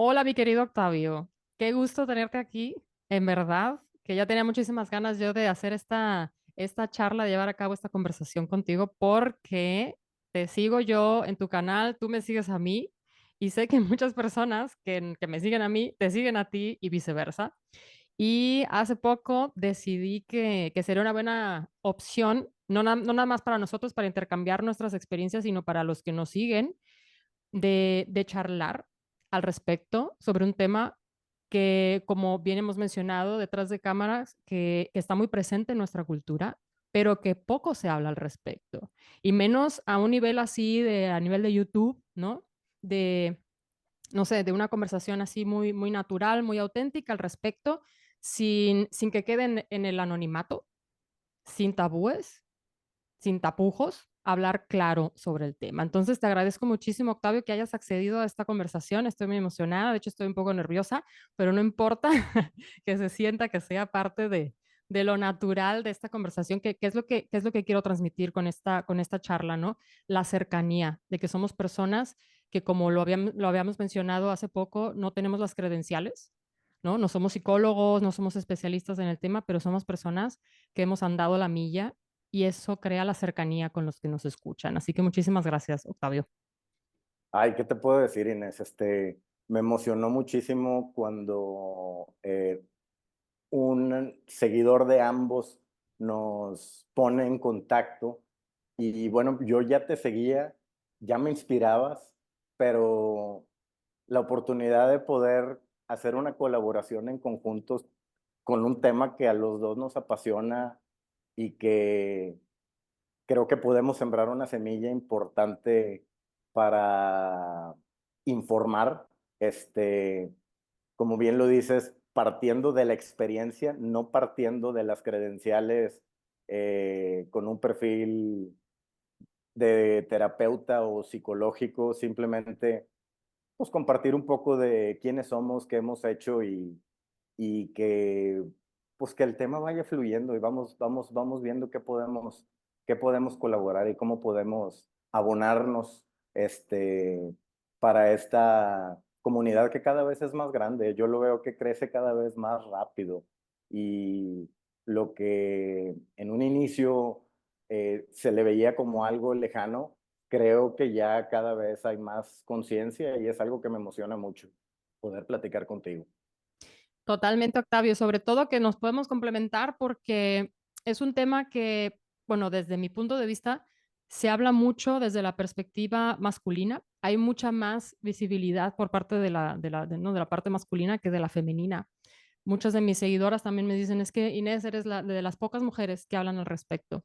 Hola, mi querido Octavio. Qué gusto tenerte aquí. En verdad, que ya tenía muchísimas ganas yo de hacer esta charla, de llevar a cabo esta conversación contigo, porque te sigo yo en tu canal, tú me sigues a mí, y sé que muchas personas que me siguen a mí, te siguen a ti y viceversa. Y hace poco decidí que sería una buena opción, no nada más para nosotros, para intercambiar nuestras experiencias, sino para los que nos siguen de charlar al respecto sobre un tema que, como bien hemos mencionado detrás de cámaras, que está muy presente en nuestra cultura, pero que poco se habla al respecto. Y menos a un nivel así, a nivel de YouTube, ¿no? De, no sé, de una conversación así muy, muy natural, muy auténtica al respecto, sin que quede en el anonimato, sin tabúes, sin tapujos, hablar claro sobre el tema. Entonces, te agradezco muchísimo, Octavio, que hayas accedido a esta conversación. Estoy muy emocionada, de hecho, estoy un poco nerviosa, pero no importa que se sienta, que sea parte de lo natural de esta conversación, que es lo que quiero transmitir con esta charla, ¿no? La cercanía, de que somos personas que, como lo habíamos mencionado hace poco, no tenemos las credenciales, ¿no? No somos psicólogos, no somos especialistas en el tema, pero somos personas que hemos andado la milla y eso crea la cercanía con los que nos escuchan. Así que muchísimas gracias, Octavio. Ay, ¿qué te puedo decir, Inés? Me emocionó muchísimo cuando un seguidor de ambos nos pone en contacto y bueno, yo ya te seguía, ya me inspirabas, pero la oportunidad de poder hacer una colaboración en conjuntos con un tema que a los dos nos apasiona y que creo que podemos sembrar una semilla importante para informar, como bien lo dices, partiendo de la experiencia, no partiendo de las credenciales con un perfil de terapeuta o psicológico, simplemente pues compartir un poco de quiénes somos, qué hemos hecho y que pues que el tema vaya fluyendo y vamos viendo qué podemos colaborar y cómo podemos abonarnos para esta comunidad que cada vez es más grande. Yo lo veo que crece cada vez más rápido y lo que en un inicio se le veía como algo lejano, creo que ya cada vez hay más conciencia y es algo que me emociona mucho poder platicar contigo. Totalmente, Octavio, sobre todo que nos podemos complementar porque es un tema que, bueno, desde mi punto de vista, se habla mucho desde la perspectiva masculina. Hay mucha más visibilidad por parte ¿no? de la parte masculina que de la femenina. Muchas de mis seguidoras también me dicen, es que Inés, eres de las pocas mujeres que hablan al respecto.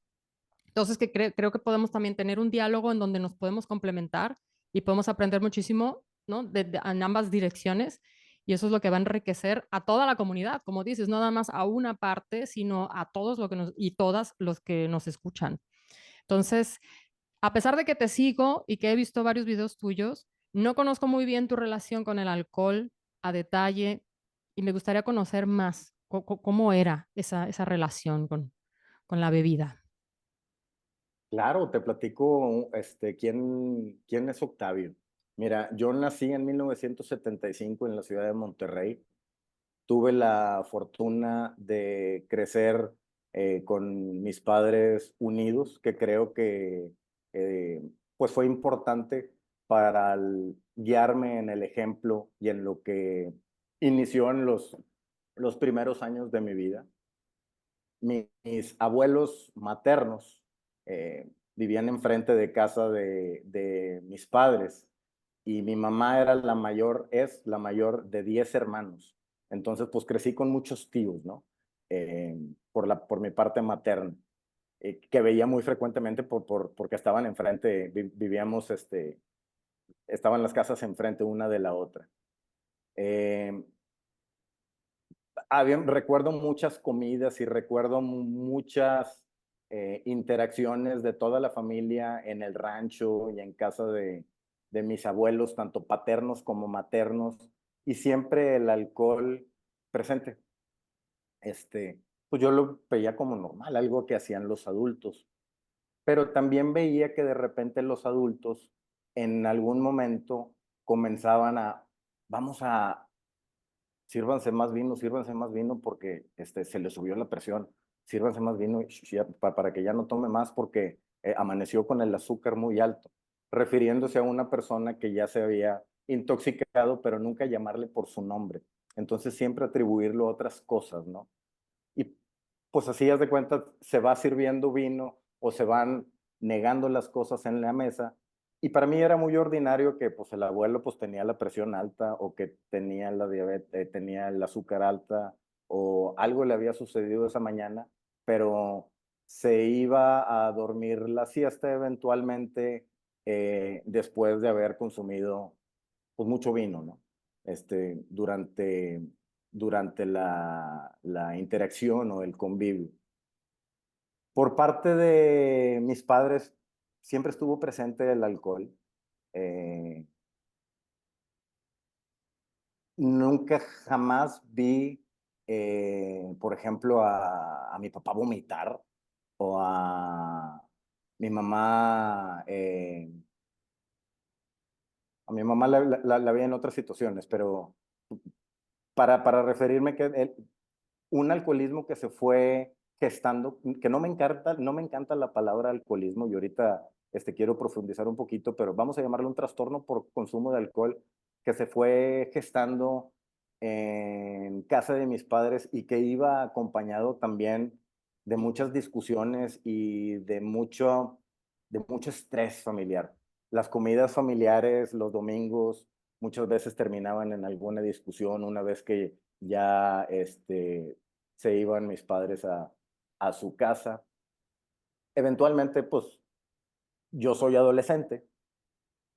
Entonces, creo que podemos también tener un diálogo en donde nos podemos complementar y podemos aprender muchísimo, ¿no? En ambas direcciones. Y eso es lo que va a enriquecer a toda la comunidad, como dices, no nada más a una parte, sino a todos lo que y todas los que nos escuchan. Entonces, a pesar de que te sigo y que he visto varios videos tuyos, no conozco muy bien tu relación con el alcohol a detalle y me gustaría conocer más cómo era esa relación con la bebida. Claro, te platico quién es Octavio. Mira, yo nací en 1975 en la ciudad de Monterrey. Tuve la fortuna de crecer con mis padres unidos, que creo que eh, pues fue importante para guiarme en el ejemplo y en lo que inició en los primeros años de mi vida. Mis abuelos maternos vivían enfrente de casa de mis padres y mi mamá era es la mayor de 10 hermanos. Entonces, pues crecí con muchos tíos, ¿no? Por mi parte materna, que veía muy frecuentemente porque estaban enfrente, vivíamos, estaban las casas enfrente una de la otra. Eh, recuerdo muchas comidas y recuerdo muchas interacciones de toda la familia en el rancho y en casa de mis abuelos, tanto paternos como maternos, y siempre el alcohol presente. Pues yo lo veía como normal, algo que hacían los adultos, pero también veía que de repente los adultos en algún momento comenzaban a vamos a, sírvanse más vino porque se le subió la presión, sírvanse más vino para que ya no tome más porque amaneció con el azúcar muy alto, refiriéndose a una persona que ya se había intoxicado, pero nunca llamarle por su nombre. Entonces siempre atribuirlo a otras cosas, ¿no? Y pues así, haz de cuenta, se va sirviendo vino o se van negando las cosas en la mesa. Y para mí era muy ordinario que pues el abuelo pues tenía la presión alta o que tenía la diabetes, tenía el azúcar alta o algo le había sucedido esa mañana, pero se iba a dormir la siesta eventualmente después de haber consumido pues mucho vino, ¿no? Durante la interacción o el convivio. Por parte de mis padres, siempre estuvo presente el alcohol. Eh, Nunca jamás vi, por ejemplo, a mi papá vomitar o mi mamá, eh, a mi mamá la vi en otras situaciones, pero para referirme que un alcoholismo que se fue gestando, que no me encanta la palabra alcoholismo y ahorita quiero profundizar un poquito, pero vamos a llamarlo un trastorno por consumo de alcohol que se fue gestando en casa de mis padres y que iba acompañado también de muchas discusiones y de mucho estrés familiar. Las comidas familiares los domingos muchas veces terminaban en alguna discusión una vez que ya se iban mis padres a su casa. Eventualmente, pues yo soy adolescente,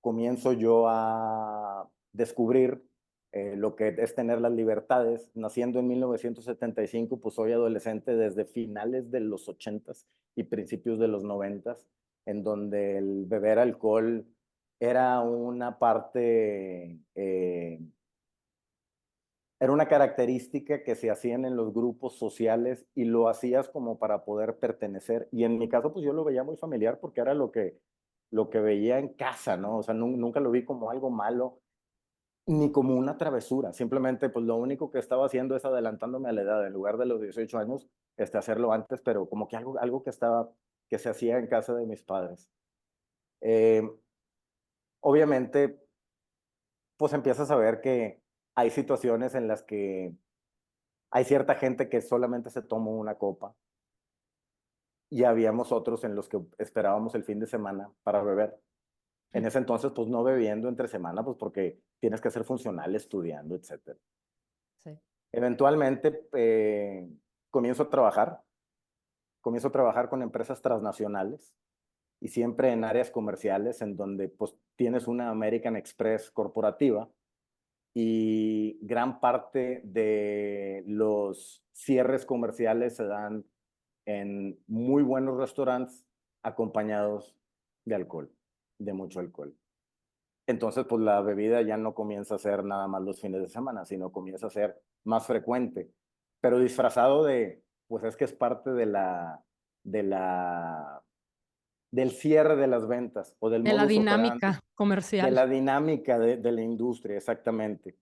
comienzo yo a descubrir lo que es tener las libertades. Naciendo en 1975, pues soy adolescente desde finales de los 80s y principios de los 90s, en donde el beber alcohol era una parte era una característica que se hacían en los grupos sociales y lo hacías como para poder pertenecer. Y en mi caso, pues yo lo veía muy familiar porque era lo que veía en casa, ¿no? O sea, nunca lo vi como algo malo ni como una travesura. Simplemente, pues lo único que estaba haciendo es adelantándome a la edad. En lugar de los 18 años, hacerlo antes, pero como que algo que se hacía en casa de mis padres. Eh, Obviamente, pues empiezas a ver que hay situaciones en las que hay cierta gente que solamente se toma una copa y habíamos otros en los que esperábamos el fin de semana para beber. En ese entonces, pues no bebiendo entre semana, pues porque tienes que ser funcional estudiando, etcétera. Sí. Eventualmente comienzo a trabajar con empresas transnacionales y siempre en áreas comerciales en donde pues tienes una American Express corporativa y gran parte de los cierres comerciales se dan en muy buenos restaurantes acompañados de alcohol, de mucho alcohol. Entonces, pues la bebida ya no comienza a ser nada más los fines de semana, sino comienza a ser más frecuente, pero disfrazado de, pues es que es parte de la, del cierre de las ventas o del De la modus operandi, dinámica de comercial. la dinámica de la industria, exactamente.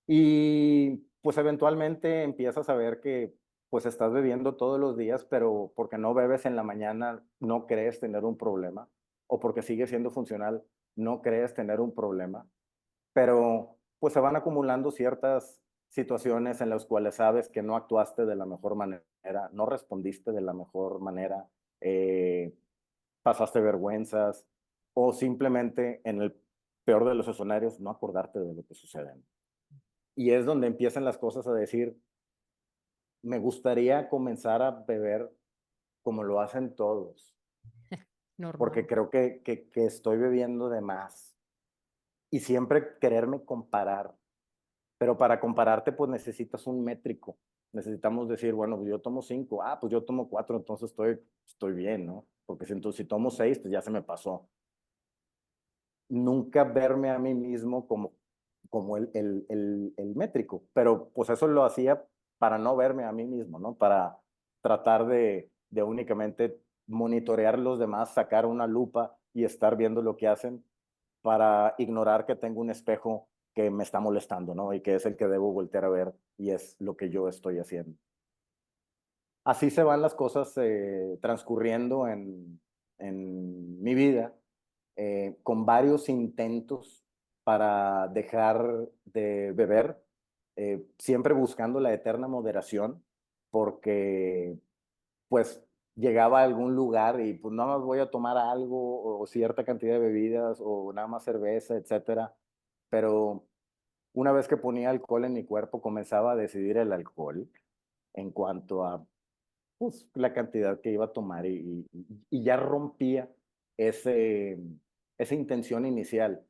Y pues eventualmente empiezas a ver que pues estás bebiendo todos los días, pero porque no bebes en la mañana no crees tener un problema, o porque sigues siendo funcional no crees tener un problema, pero pues se van acumulando ciertas situaciones en las cuales sabes que no actuaste de la mejor manera, no respondiste de la mejor manera, eh, pasaste vergüenzas o simplemente en el peor de los escenarios no acordarte de lo que sucede. Y es donde empiezan las cosas a decir, me gustaría comenzar a beber como lo hacen todos, porque Normal. creo que estoy bebiendo de más. Y siempre quererme comparar, pero para compararte pues necesitas un métrico. Necesitamos decir, bueno, yo tomo 5, pues yo tomo 4, entonces estoy bien, ¿no? Porque si tomo 6, pues ya se me pasó. Nunca verme a mí mismo como el métrico, pero pues eso lo hacía para no verme a mí mismo, ¿no? Para tratar de únicamente monitorear los demás, sacar una lupa y estar viendo lo que hacen para ignorar que tengo un espejo que me está molestando, ¿no? Y que es el que debo voltear a ver y es lo que yo estoy haciendo. Así se van las cosas transcurriendo en mi vida, con varios intentos para dejar de beber, siempre buscando la eterna moderación, porque pues llegaba a algún lugar y pues nada más voy a tomar algo o cierta cantidad de bebidas o nada más cerveza, etcétera. Pero una vez que ponía alcohol en mi cuerpo, comenzaba a decidir el alcohol en cuanto a pues, la cantidad que iba a tomar y ya rompía ese, esa intención inicial.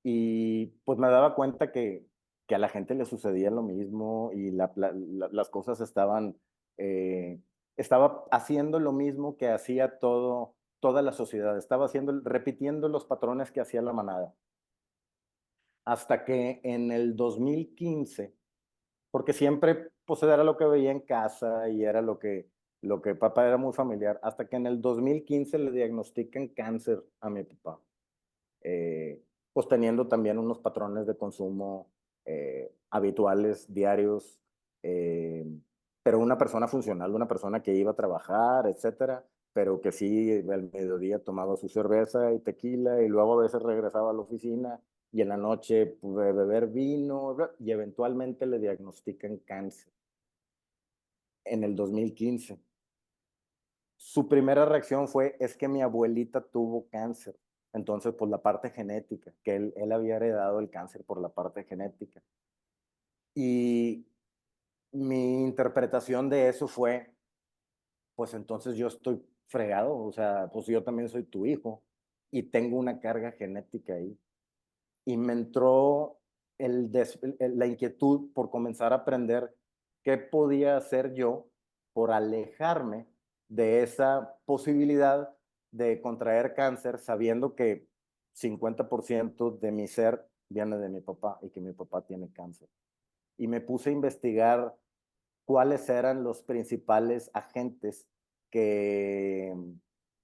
Y pues me daba cuenta que a la gente le sucedía lo mismo y las cosas estaban, eh, estaba haciendo lo mismo que hacía toda la sociedad, estaba haciendo, repitiendo los patrones que hacía la manada. Hasta que en el 2015, porque siempre pues era lo que veía en casa y era lo que papá era muy familiar, hasta que en el 2015 le diagnostican cáncer a mi papá, eh, pues teniendo también unos patrones de consumo habituales, diarios, eh, pero una persona funcional, una persona que iba a trabajar, etcétera, pero que sí al mediodía tomaba su cerveza y tequila y luego a veces regresaba a la oficina y en la noche pues, beber vino y eventualmente le diagnostican cáncer en el 2015. Su primera reacción fue, es que mi abuelita tuvo cáncer. Entonces, pues la parte genética, que él había heredado el cáncer por la parte genética. Y mi interpretación de eso fue, pues entonces yo estoy fregado, o sea, pues yo también soy tu hijo y tengo una carga genética ahí. Y me entró la inquietud por comenzar a aprender qué podía hacer yo por alejarme de esa posibilidad de contraer cáncer, sabiendo que 50% de mi ser viene de mi papá y que mi papá tiene cáncer. Y me puse a investigar cuáles eran los principales agentes que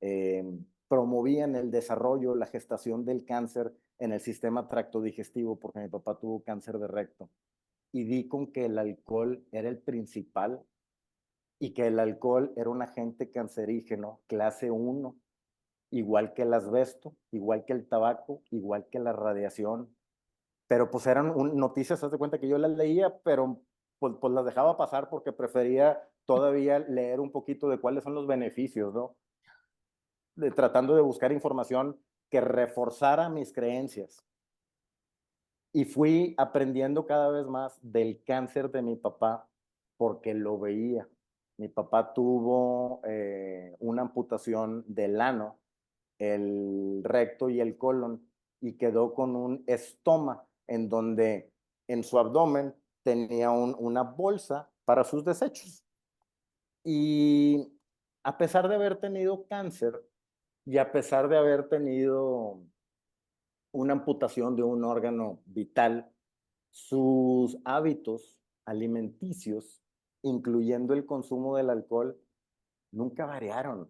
eh, promovían el desarrollo, la gestación del cáncer en el sistema tractodigestivo, porque mi papá tuvo cáncer de recto. Y di con que el alcohol era el principal y que el alcohol era un agente cancerígeno clase 1, igual que el asbesto, igual que el tabaco, igual que la radiación, pero pues eran noticias, haz de cuenta que yo las leía, pero pues las dejaba pasar porque prefería todavía leer un poquito de cuáles son los beneficios, ¿no? Tratando de buscar información que reforzara mis creencias. Y fui aprendiendo cada vez más del cáncer de mi papá porque lo veía. Mi papá tuvo una amputación del ano, el recto y el colon y quedó con un estoma en donde en su abdomen tenía una bolsa para sus desechos. Y a pesar de haber tenido cáncer y a pesar de haber tenido una amputación de un órgano vital, sus hábitos alimenticios, incluyendo el consumo del alcohol, nunca variaron.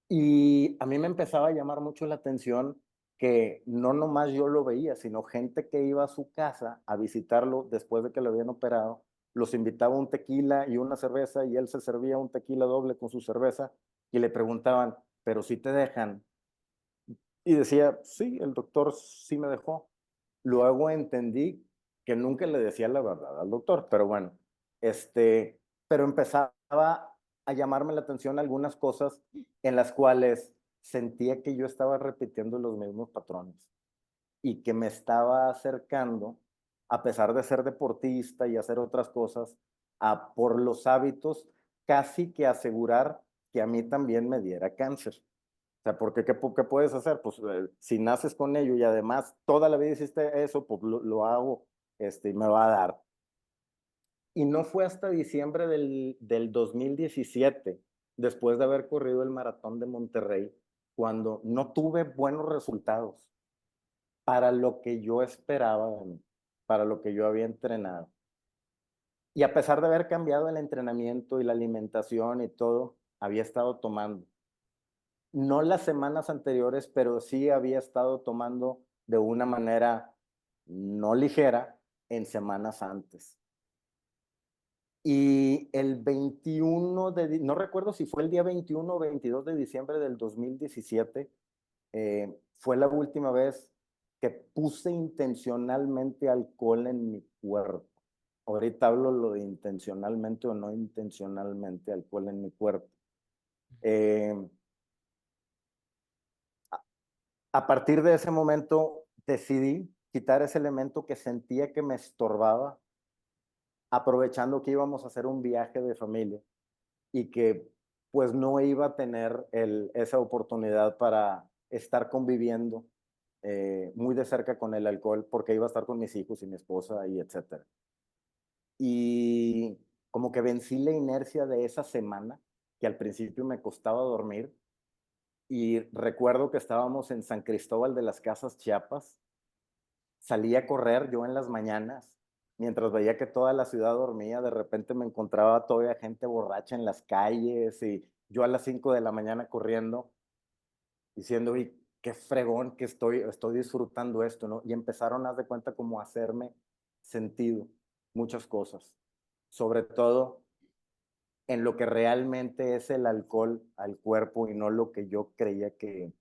Y a mí me empezaba a llamar mucho la atención que no nomás yo lo veía, sino gente que iba a su casa a visitarlo después de que lo habían operado, los invitaba un tequila y una cerveza y él se servía un tequila doble con su cerveza y le preguntaban, pero si te dejan. Y decía, sí, el doctor sí me dejó. Luego entendí que nunca le decía la verdad al doctor, pero bueno, pero empezaba a llamarme la atención algunas cosas en las cuales sentía que yo estaba repitiendo los mismos patrones y que me estaba acercando, a pesar de ser deportista y hacer otras cosas, a por los hábitos casi que asegurar que a mí también me diera cáncer. O sea, porque ¿qué puedes hacer? Pues si naces con ello y además toda la vida hiciste eso, pues lo hago y me va a dar. Y no fue hasta diciembre del 2017, después de haber corrido el maratón de Monterrey, cuando no tuve buenos resultados para lo que yo esperaba de mí, para lo que yo había entrenado. Y a pesar de haber cambiado el entrenamiento y la alimentación y todo, había estado tomando. No las semanas anteriores, pero sí había estado tomando de una manera no ligera, en semanas antes. Y el 21 no recuerdo si fue el día 21 o 22 de diciembre del 2017, fue la última vez que puse intencionalmente alcohol en mi cuerpo. Ahorita hablo lo de intencionalmente o no intencionalmente alcohol en mi cuerpo. Eh, a partir de ese momento decidí quitar ese elemento que sentía que me estorbaba, aprovechando que íbamos a hacer un viaje de familia y que pues no iba a tener esa oportunidad para estar conviviendo muy de cerca con el alcohol porque iba a estar con mis hijos y mi esposa y etcétera. Y como que vencí la inercia de esa semana, que al principio me costaba dormir, y recuerdo que estábamos en San Cristóbal de las Casas, Chiapas. Salí a correr yo en las mañanas, mientras veía que toda la ciudad dormía, de repente me encontraba todavía gente borracha en las calles y yo a las 5 de la mañana corriendo, diciendo, uy, qué fregón que estoy disfrutando esto, ¿no? Y empezaron, a de cuenta, como a hacerme sentido muchas cosas, sobre todo en lo que realmente es el alcohol al cuerpo y no lo que yo creía que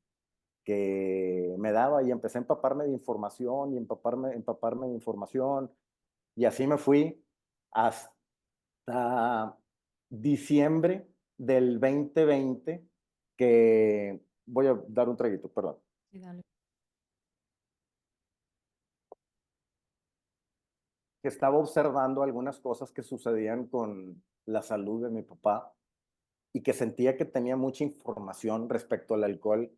me daba, y empecé a empaparme de información y empaparme de información, y así me fui hasta diciembre del 2020, que voy a dar un traguito, perdón, Sí, dale. que estaba observando algunas cosas que sucedían con la salud de mi papá y que sentía que tenía mucha información respecto al alcohol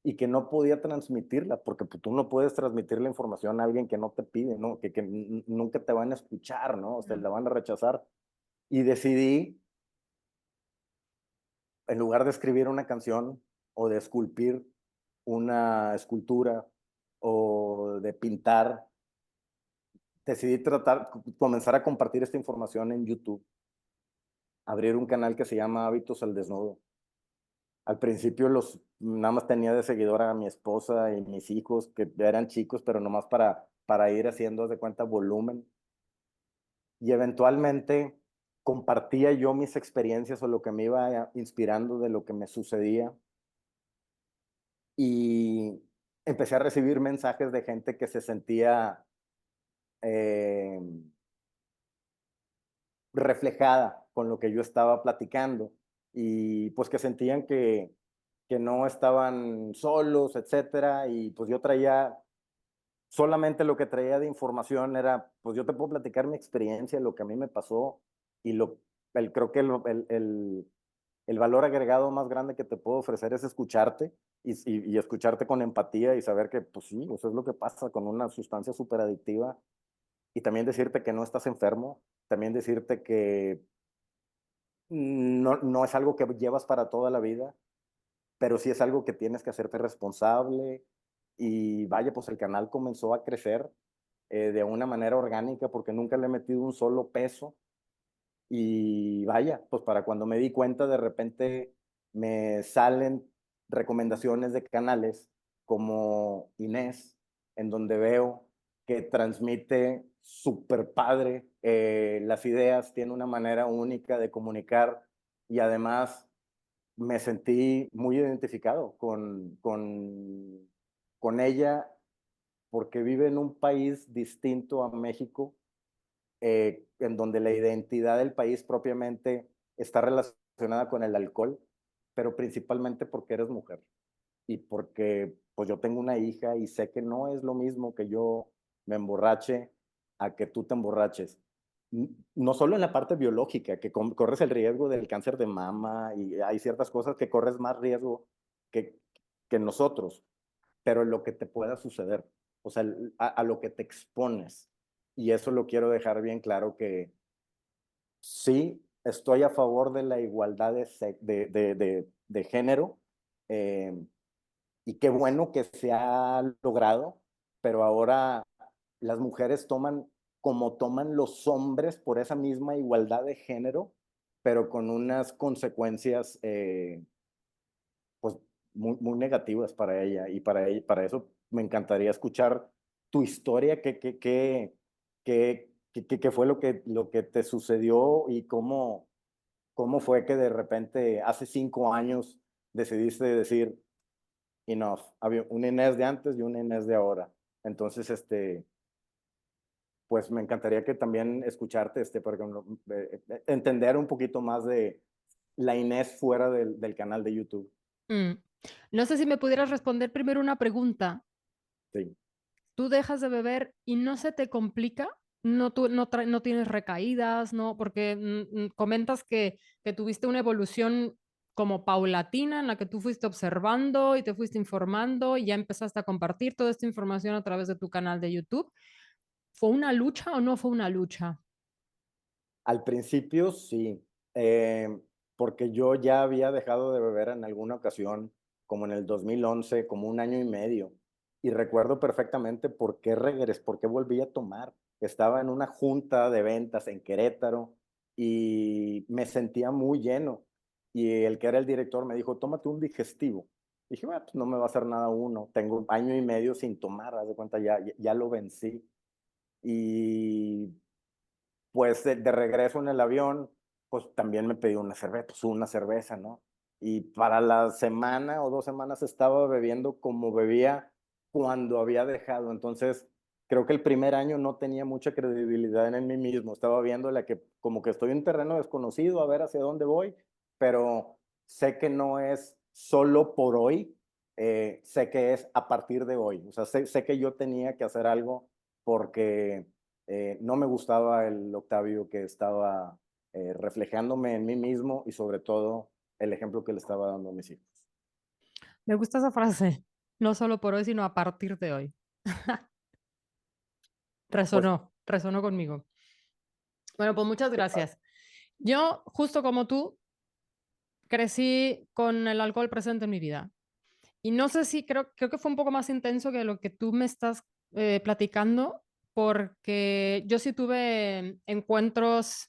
y que no podía transmitirla, porque pues, tú no puedes transmitir la información a alguien que no te pide, ¿no? Que nunca te van a escuchar, ¿no? O sea, No. la van a rechazar. Y decidí, en lugar de escribir una canción o de esculpir una escultura o de pintar, decidí comenzar a compartir esta información en YouTube, abrir un canal que se llama Hábitos al Desnudo. Al principio nada más tenía de seguidora a mi esposa y mis hijos, que ya eran chicos, pero nomás para ir haciendo de cuenta volumen. Y eventualmente compartía yo mis experiencias o lo que me iba inspirando de lo que me sucedía. Y empecé a recibir mensajes de gente que se sentía eh, reflejada con lo que yo estaba platicando y pues que sentían que no estaban solos, etcétera. Y pues yo traía, solamente lo que traía de información era, pues yo te puedo platicar mi experiencia, lo que a mí me pasó y creo que el valor agregado más grande que te puedo ofrecer es escucharte y escucharte con empatía y saber que, pues sí, eso es lo que pasa con una sustancia súper adictiva, y también decirte que no estás enfermo, también decirte que no es algo que llevas para toda la vida, pero sí es algo que tienes que hacerte responsable. Y vaya, pues el canal comenzó a crecer de una manera orgánica porque nunca le he metido un solo peso. Y vaya, pues para cuando me di cuenta, de repente me salen recomendaciones de canales como Inés, en donde veo que transmite súper padre las ideas, tiene una manera única de comunicar, y además me sentí muy identificado con ella porque vive en un país distinto a México, en donde la identidad del país propiamente está relacionada con el alcohol, pero principalmente porque eres mujer y porque pues yo tengo una hija y sé que no es lo mismo que yo me emborrache a que tú te emborraches. No solo en la parte biológica, que corres el riesgo del cáncer de mama y hay ciertas cosas que corres más riesgo que, que nosotros, pero en lo que te pueda suceder, o sea, a lo que te expones. Y eso lo quiero dejar bien claro, que sí, estoy a favor de la igualdad de género, eh, y qué bueno que se ha logrado, pero ahora las mujeres toman como toman los hombres por esa misma igualdad de género, pero con unas consecuencias pues muy negativas para ella, y para eso me encantaría escuchar tu historia, qué fue lo que te sucedió y cómo fue que de repente hace 5 años decidiste decir, enough, había un Inés de antes y un Inés de ahora. Entonces, pues me encantaría que también escucharte, para entender un poquito más de la Inés fuera del canal de YouTube. Mm. No sé si me pudieras responder primero una pregunta. Sí. ¿Tú dejas de beber y no se te complica? ¿No, no tienes recaídas? ¿No? Porque comentas que tuviste una evolución como paulatina en la que tú fuiste observando y te fuiste informando y ya empezaste a compartir toda esta información a través de tu canal de YouTube. ¿Fue una lucha o no fue una lucha? Al principio sí, porque yo ya había dejado de beber en alguna ocasión, como en el 2011, como un año y medio. Y recuerdo perfectamente por qué volví a tomar. Estaba en una junta de ventas en Querétaro y me sentía muy lleno. Y el que era el director me dijo, tómate un digestivo. Dije, bueno, pues no me va a hacer nada uno. Tengo año y medio sin tomar, haz de cuenta, ya lo vencí. Y pues de regreso en el avión, pues también me pedí una cerveza, pues una cerveza, ¿no? Y para la semana o 2 semanas estaba bebiendo como bebía cuando había dejado. Entonces, creo que el primer año no tenía mucha credibilidad en mí mismo. Estaba viendo la que como que estoy en terreno desconocido, a ver hacia dónde voy, pero sé que no es solo por hoy, sé que es a partir de hoy. O sea, sé que yo tenía que hacer algo porque no me gustaba el Octavio que estaba reflejándome en mí mismo y sobre todo el ejemplo que le estaba dando a mis hijos. Me gusta esa frase. No solo por hoy, sino a partir de hoy. Pues, Resonó conmigo. Bueno, pues muchas qué padre. gracias. Yo, justo como tú, crecí con el alcohol presente en mi vida. Y no sé si creo que fue un poco más intenso que lo que tú me estás platicando, porque yo sí tuve encuentros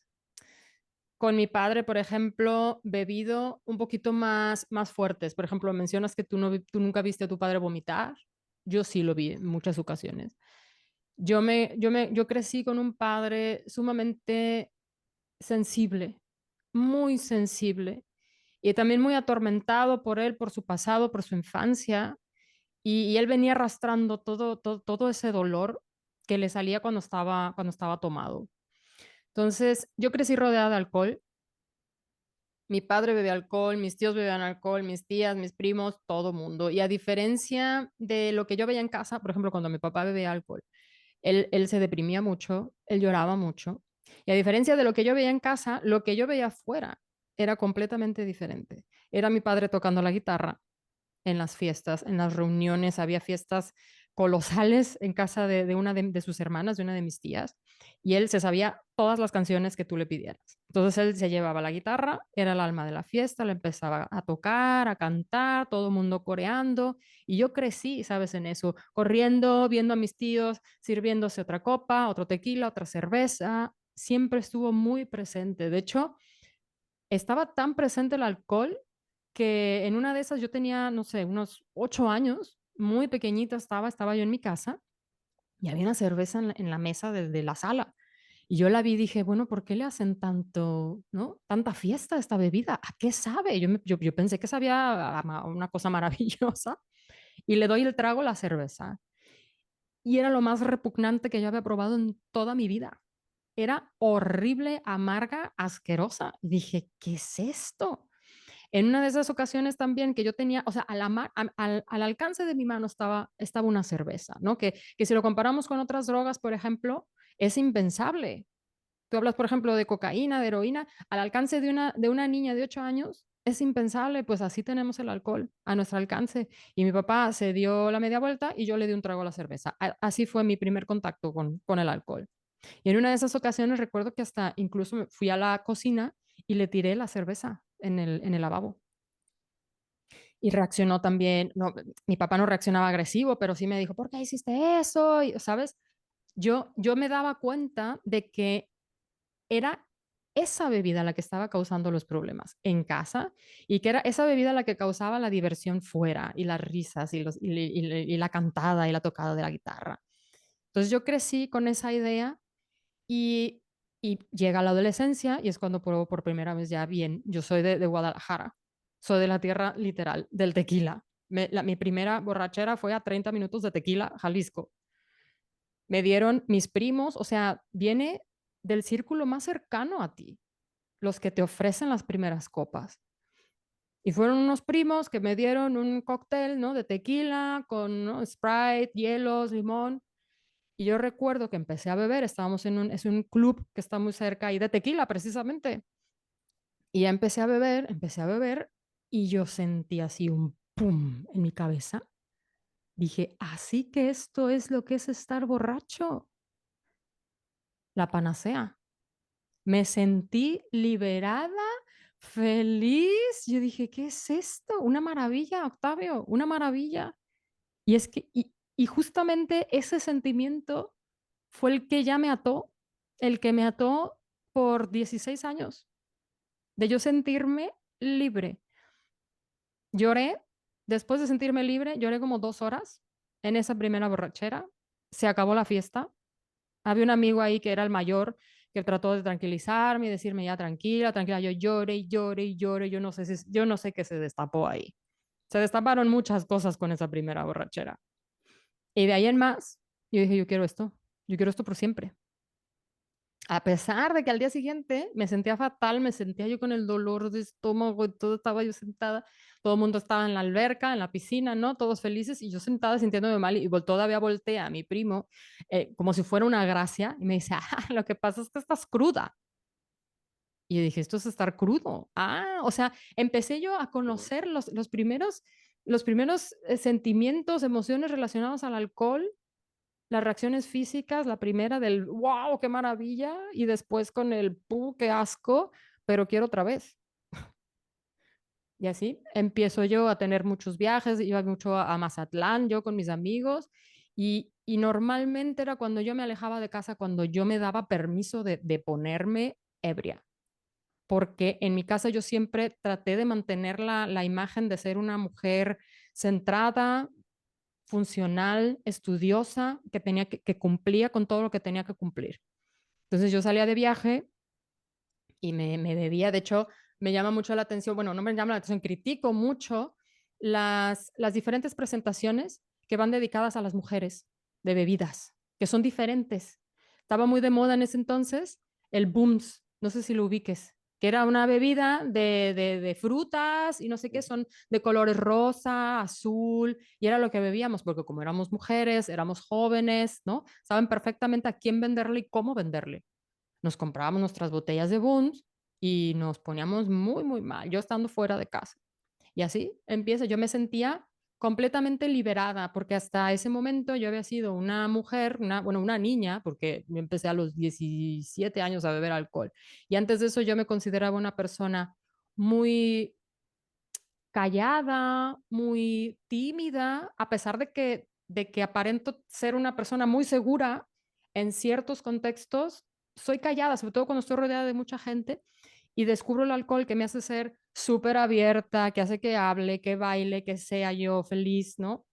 con mi padre, por ejemplo, bebido un poquito más fuertes. Por ejemplo, mencionas que tú nunca viste a tu padre vomitar. Yo sí lo vi en muchas ocasiones. Yo crecí con un padre sumamente sensible, muy sensible, y también muy atormentado por él, por su pasado, por su infancia, y él venía arrastrando todo ese dolor que le salía cuando estaba tomado. Entonces, yo crecí rodeada de alcohol. Mi padre bebía alcohol, mis tíos bebían alcohol, mis tías, mis primos, todo mundo. Y a diferencia de lo que yo veía en casa, por ejemplo, cuando mi papá bebía alcohol, él se deprimía mucho, él lloraba mucho. Y a diferencia de lo que yo veía en casa, lo que yo veía afuera era completamente diferente. Era mi padre tocando la guitarra en las fiestas, en las reuniones, había fiestas colosales en casa de una de sus hermanas, de una de mis tías, y él se sabía todas las canciones que tú le pidieras. Entonces él se llevaba la guitarra, era el alma de la fiesta, le empezaba a tocar, a cantar, todo el mundo coreando, y yo crecí, ¿sabes? En eso, corriendo, viendo a mis tíos, sirviéndose otra copa, otro tequila, otra cerveza, siempre estuvo muy presente. De hecho, estaba tan presente el alcohol que en una de esas yo tenía, no sé, unos 8 años, muy pequeñita estaba yo en mi casa y había una cerveza en la mesa de la sala. Y yo la vi y dije, bueno, ¿por qué le hacen tanto, no? Tanta fiesta a esta bebida? ¿A qué sabe? Yo pensé que sabía a una cosa maravillosa y le doy el trago a la cerveza. Y era lo más repugnante que yo había probado en toda mi vida. Era horrible, amarga, asquerosa. Y dije, ¿qué es esto? En una de esas ocasiones también que yo tenía, o sea, al alcance de mi mano estaba una cerveza, ¿no? Que si lo comparamos con otras drogas, por ejemplo, es impensable. Tú hablas, por ejemplo, de cocaína, de heroína, al alcance de una niña de 8 años, es impensable, pues así tenemos el alcohol a nuestro alcance. Y mi papá se dio la media vuelta y yo le di un trago a la cerveza. Así fue mi primer contacto con el alcohol. Y en una de esas ocasiones recuerdo que hasta incluso me fui a la cocina y le tiré la cerveza en el lavabo. Y reaccionó también, no, mi papá no reaccionaba agresivo, pero sí me dijo, ¿por qué hiciste eso? Y, ¿sabes? Yo me daba cuenta de que era esa bebida la que estaba causando los problemas en casa y que era esa bebida la que causaba la diversión fuera y las risas y la cantada y la tocada de la guitarra. Entonces yo crecí con esa idea y, y llega la adolescencia y es cuando pruebo por primera vez ya bien. Yo soy de Guadalajara, soy de la tierra literal, del tequila. Mi primera borrachera fue a 30 minutos de Tequila, Jalisco. Me dieron mis primos, o sea, viene del círculo más cercano a ti, los que te ofrecen las primeras copas. Y fueron unos primos que me dieron un cóctel, ¿no? De tequila con, ¿no? Sprite, hielos, limón. Y yo recuerdo que empecé a beber, estábamos es un club que está muy cerca ahí de tequila precisamente. Y ya empecé a beber y yo sentí así un pum en mi cabeza. Dije, así que esto es lo que es estar borracho, la panacea. Me sentí liberada, feliz. Yo dije, ¿qué es esto? Una maravilla, Octavio, una maravilla. Y es que, y justamente ese sentimiento fue el que ya me ató, el que me ató por 16 años, de yo sentirme libre. Lloré, después de sentirme libre, lloré como 2 horas en esa primera borrachera. Se acabó la fiesta. Había un amigo ahí que era el mayor que trató de tranquilizarme y decirme ya tranquila, tranquila. Yo lloré y lloré y lloré. Yo no sé qué se destapó ahí. Se destaparon muchas cosas con esa primera borrachera. Y de ahí en más, yo dije, yo quiero esto por siempre. A pesar de que al día siguiente me sentía fatal, me sentía yo con el dolor de estómago y todo estaba yo sentada, todo el mundo estaba en la alberca, en la piscina, ¿no? Todos felices y yo sentada sintiéndome mal y todavía voltea a mi primo como si fuera una gracia y me dice, ah, lo que pasa es que estás cruda. Y yo dije, esto es estar crudo. Ah, o sea, empecé yo a conocer los primeros sentimientos, emociones relacionados al alcohol, las reacciones físicas, la primera del wow, qué maravilla, y después con el qué asco, pero quiero otra vez. Y así empiezo yo a tener muchos viajes, iba mucho a Mazatlán, yo con mis amigos, y normalmente era cuando yo me alejaba de casa, cuando yo me daba permiso de ponerme ebria, porque en mi casa yo siempre traté de mantener la imagen de ser una mujer centrada, funcional, estudiosa, que cumplía con todo lo que tenía que cumplir. Entonces yo salía de viaje y me bebía, de hecho, me llama mucho la atención, bueno, no me llama la atención, critico mucho las diferentes presentaciones que van dedicadas a las mujeres de bebidas, que son diferentes. Estaba muy de moda en ese entonces el Booms, no sé si lo ubiques, que era una bebida de frutas y no sé qué, son de colores rosa, azul, y era lo que bebíamos, porque como éramos mujeres, éramos jóvenes, ¿no? Saben perfectamente a quién venderle y cómo venderle. Nos comprábamos nuestras botellas de Booms y nos poníamos muy, muy mal, yo estando fuera de casa. Y así empieza, yo me sentía completamente liberada, porque hasta ese momento yo había sido una mujer, bueno, una niña, porque yo empecé a los 17 años a beber alcohol. Y antes de eso yo me consideraba una persona muy callada, muy tímida, a pesar de que aparento ser una persona muy segura en ciertos contextos, soy callada, sobre todo cuando estoy rodeada de mucha gente y descubro el alcohol que me hace ser súper abierta, que hace que hable, que baile, que sea yo feliz, ¿no?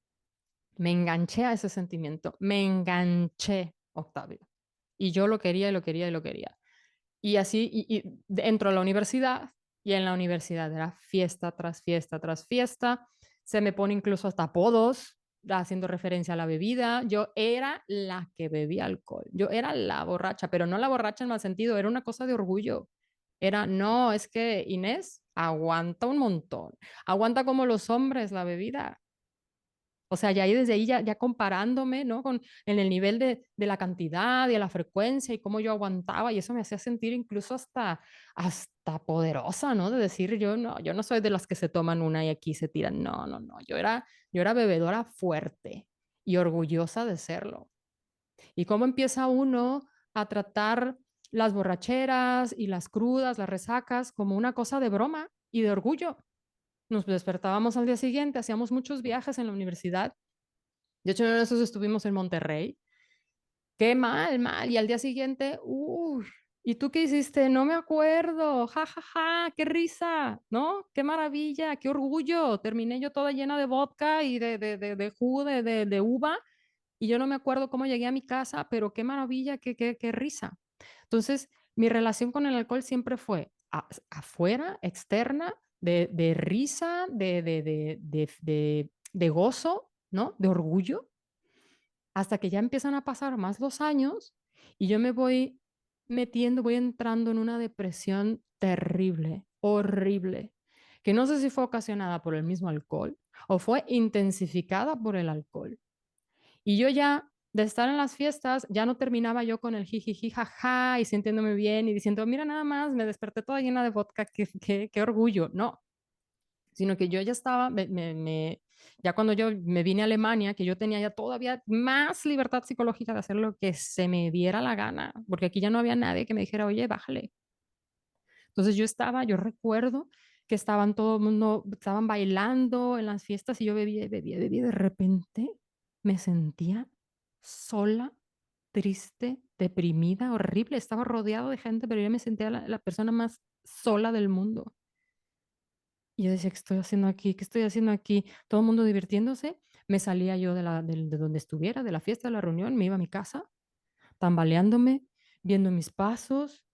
Me enganché a ese sentimiento, me enganché, Octavio. Y yo lo quería y lo quería y lo quería. Y así, entro a la universidad y en la universidad era fiesta tras fiesta tras fiesta. Se me pone incluso hasta apodos haciendo referencia a la bebida. Yo era la que bebía alcohol. Yo era la borracha, pero no la borracha en mal sentido, era una cosa de orgullo. Era, no, es que Inés aguanta un montón. Aguanta como los hombres la bebida. O sea, ya ahí desde ahí ya comparándome, ¿no? Con en el nivel de la cantidad y de la frecuencia y cómo yo aguantaba y eso me hacía sentir incluso hasta poderosa, ¿no? De decir, yo no soy de las que se toman una y aquí se tiran. No, no, no. Yo era bebedora fuerte y orgullosa de serlo. ¿Y cómo empieza uno a tratar las borracheras y las crudas, las resacas como una cosa de broma y de orgullo? Nos despertábamos al día siguiente, hacíamos muchos viajes en la universidad. De hecho, en uno de esos estuvimos en Monterrey. Qué mal, mal. Y al día siguiente, uy, ¿y tú qué hiciste? No me acuerdo. Ja, ja, ja, qué risa, ¿no? Qué maravilla, qué orgullo. Terminé yo toda llena de vodka y de jugo de uva y yo no me acuerdo cómo llegué a mi casa, pero qué maravilla, qué risa. Entonces, mi relación con el alcohol siempre fue afuera, externa, de risa, de gozo, ¿no? De orgullo, hasta que ya empiezan a pasar más los años y yo me voy metiendo, voy entrando en una depresión terrible, horrible, que no sé si fue ocasionada por el mismo alcohol o fue intensificada por el alcohol. Y yo ya, de estar en las fiestas, ya no terminaba yo con el jijiji, jaja, y sintiéndome bien y diciendo, mira, nada más, me desperté toda llena de vodka, qué orgullo. No, sino que yo ya estaba, ya cuando yo me vine a Alemania, que yo tenía ya todavía más libertad psicológica de hacer lo que se me diera la gana, porque aquí ya no había nadie que me dijera, oye, bájale. Entonces yo recuerdo que estaban todo el mundo, estaban bailando en las fiestas y yo bebía, de repente me sentía sola, triste, deprimida, horrible. Estaba rodeado de gente, pero yo me sentía la persona más sola del mundo. Y yo decía, ¿qué estoy haciendo aquí? ¿Qué estoy haciendo aquí? Todo el mundo divirtiéndose. Me salía yo de donde estuviera, de la fiesta, de la reunión, me iba a mi casa, tambaleándome, viendo mis pasos,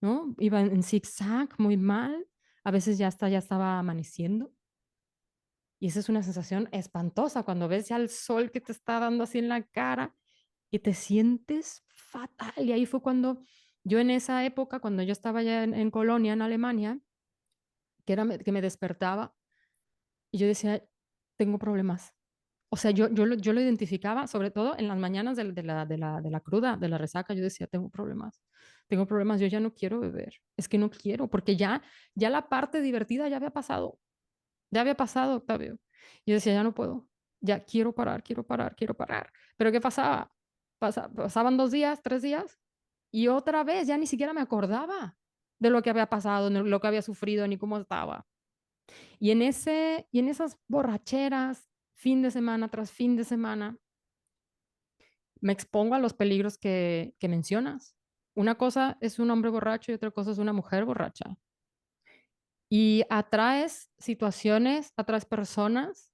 ¿no? Iba en zigzag, muy mal. A veces ya estaba amaneciendo. Y esa es una sensación espantosa cuando ves ya el sol que te está dando así en la cara y te sientes fatal. Y ahí fue cuando yo en esa época, cuando yo estaba ya en Colonia, en Alemania, que me despertaba y yo decía, tengo problemas. O sea, yo lo identificaba, sobre todo en las mañanas de la cruda, de la resaca, yo decía, tengo problemas, yo ya no quiero beber, es que no quiero, porque ya la parte divertida ya había pasado, Octavio. Yo decía, ya no puedo, ya quiero parar, quiero parar, quiero parar. Pero ¿qué pasaba? Pasaban 2 días, 3 días, y otra vez ya ni siquiera me acordaba de lo que había pasado, de lo que había sufrido, ni cómo estaba. Y en esas borracheras, fin de semana tras fin de semana, me expongo a los peligros que mencionas. Una cosa es un hombre borracho y otra cosa es una mujer borracha. Y atraes situaciones, atraes personas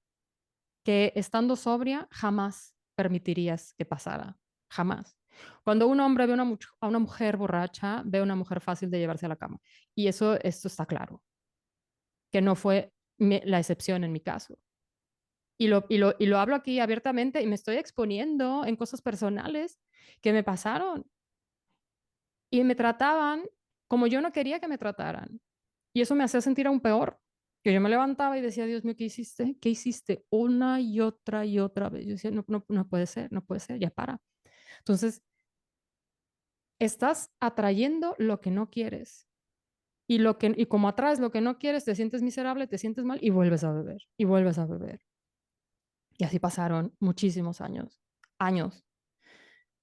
que estando sobria jamás permitirías que pasara. Jamás. Cuando un hombre ve a una mujer borracha, ve a una mujer fácil de llevarse a la cama. Y esto está claro, que no fue la excepción en mi caso. Y lo hablo aquí abiertamente y me estoy exponiendo en cosas personales que me pasaron y me trataban como yo no quería que me trataran. Y eso me hacía sentir aún peor. Que yo me levantaba y decía, Dios mío, ¿qué hiciste? ¿Qué hiciste? Una y otra vez. Yo decía, no, no, no puede ser, ya para. Entonces, estás atrayendo lo que no quieres. Y como atraes lo que no quieres, te sientes miserable, te sientes mal y vuelves a beber. Y vuelves a beber. Y así pasaron muchísimos años. Años.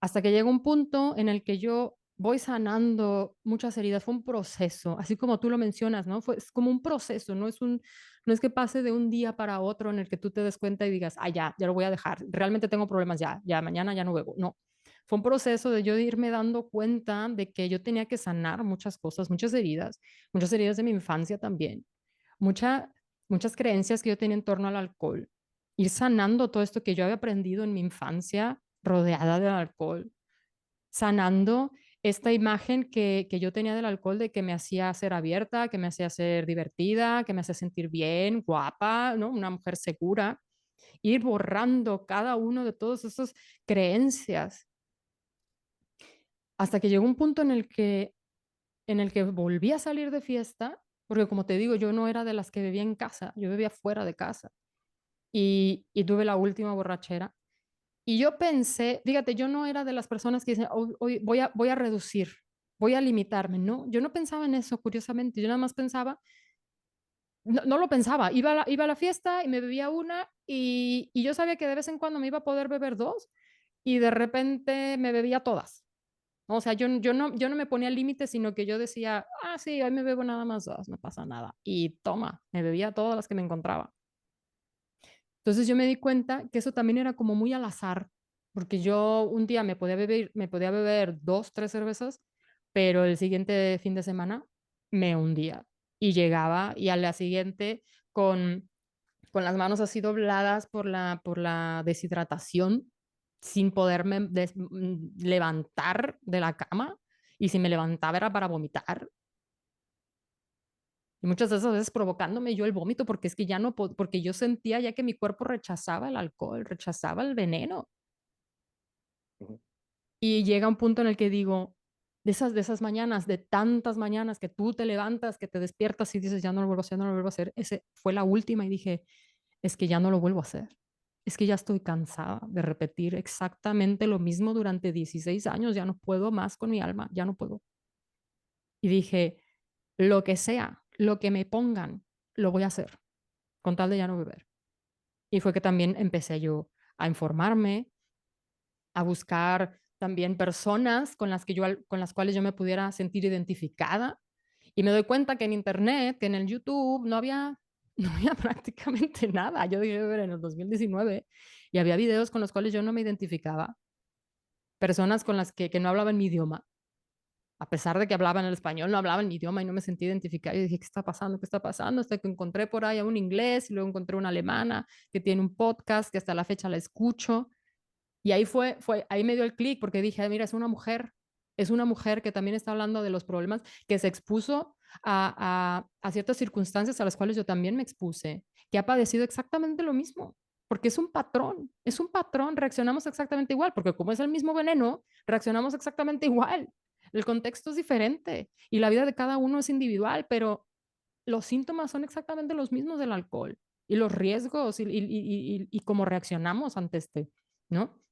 Hasta que llega un punto en el que yo voy sanando muchas heridas. Fue un proceso, así como tú lo mencionas, ¿no? Es como un proceso, no es que pase de un día para otro en el que tú te des cuenta y digas, ah, ya lo voy a dejar, realmente tengo problemas, ya, mañana ya no bebo. No, fue un proceso de yo irme dando cuenta de que yo tenía que sanar muchas cosas, muchas heridas de mi infancia también, mucha, muchas creencias que yo tenía en torno al alcohol, ir sanando todo esto que yo había aprendido en mi infancia rodeada del alcohol, sanando esta imagen que yo tenía del alcohol de que me hacía ser abierta, que me hacía ser divertida, que me hacía sentir bien, guapa, ¿no? Una mujer segura, ir borrando cada uno de todas esas creencias hasta que llegó un punto en el que volví a salir de fiesta, porque como te digo, yo no era de las que bebía en casa, yo bebía fuera de casa y tuve la última borrachera. Y yo pensé, fíjate, yo no era de las personas que dicen, hoy voy a reducir, voy a limitarme. No, yo no pensaba en eso, curiosamente. Yo nada más pensaba, no lo pensaba. Iba a la fiesta y me bebía una y yo sabía que de vez en cuando me iba a poder beber dos y de repente me bebía todas. O sea, yo no me ponía límites, sino que yo decía, ah, sí, hoy me bebo nada más dos, no pasa nada. Y toma, me bebía todas las que me encontraba. Entonces yo me di cuenta que eso también era como muy al azar, porque yo un día me podía beber dos, tres cervezas, pero el siguiente fin de semana me hundía y llegaba y a la siguiente con, con las manos así dobladas por la deshidratación, sin poderme levantar de la cama, y si me levantaba era para vomitar. Y muchas de esas veces provocándome yo el vómito porque es que ya no, porque yo sentía ya que mi cuerpo rechazaba el alcohol, rechazaba el veneno. Ujú. Y llega un punto en el que digo, de esas mañanas, de tantas mañanas que tú te levantas, que te despiertas y dices, ya no lo vuelvo a hacer, no lo vuelvo a hacer, ese fue la última y dije, es que ya no lo vuelvo a hacer. Es que ya estoy cansada de repetir exactamente lo mismo durante 16 años, ya no puedo más con mi alma, ya no puedo. Y dije, lo que sea, lo que me pongan, lo voy a hacer, con tal de ya no beber. Y fue que también empecé yo a informarme, a buscar también personas con las cuales yo me pudiera sentir identificada. Y me doy cuenta que en Internet, que en el YouTube, no había prácticamente nada. Yo dije, en el 2019, y había videos con los cuales yo no me identificaba, personas con las que no hablaban mi idioma. A pesar de que hablaban el español, no hablaban mi idioma y no me sentí identificada. Y dije, ¿qué está pasando? ¿Qué está pasando? Hasta que encontré por ahí a un inglés y luego encontré una alemana que tiene un podcast que hasta la fecha la escucho. Y ahí ahí me dio el clic porque dije, mira, es una mujer que también está hablando de los problemas, que se expuso a ciertas circunstancias a las cuales yo también me expuse, que ha padecido exactamente lo mismo, porque es un patrón, reaccionamos exactamente igual, porque como es el mismo veneno, reaccionamos exactamente igual. El contexto es diferente y la vida de cada uno es individual, pero los síntomas son exactamente los mismos del alcohol y los riesgos y cómo reaccionamos ante este, ¿no?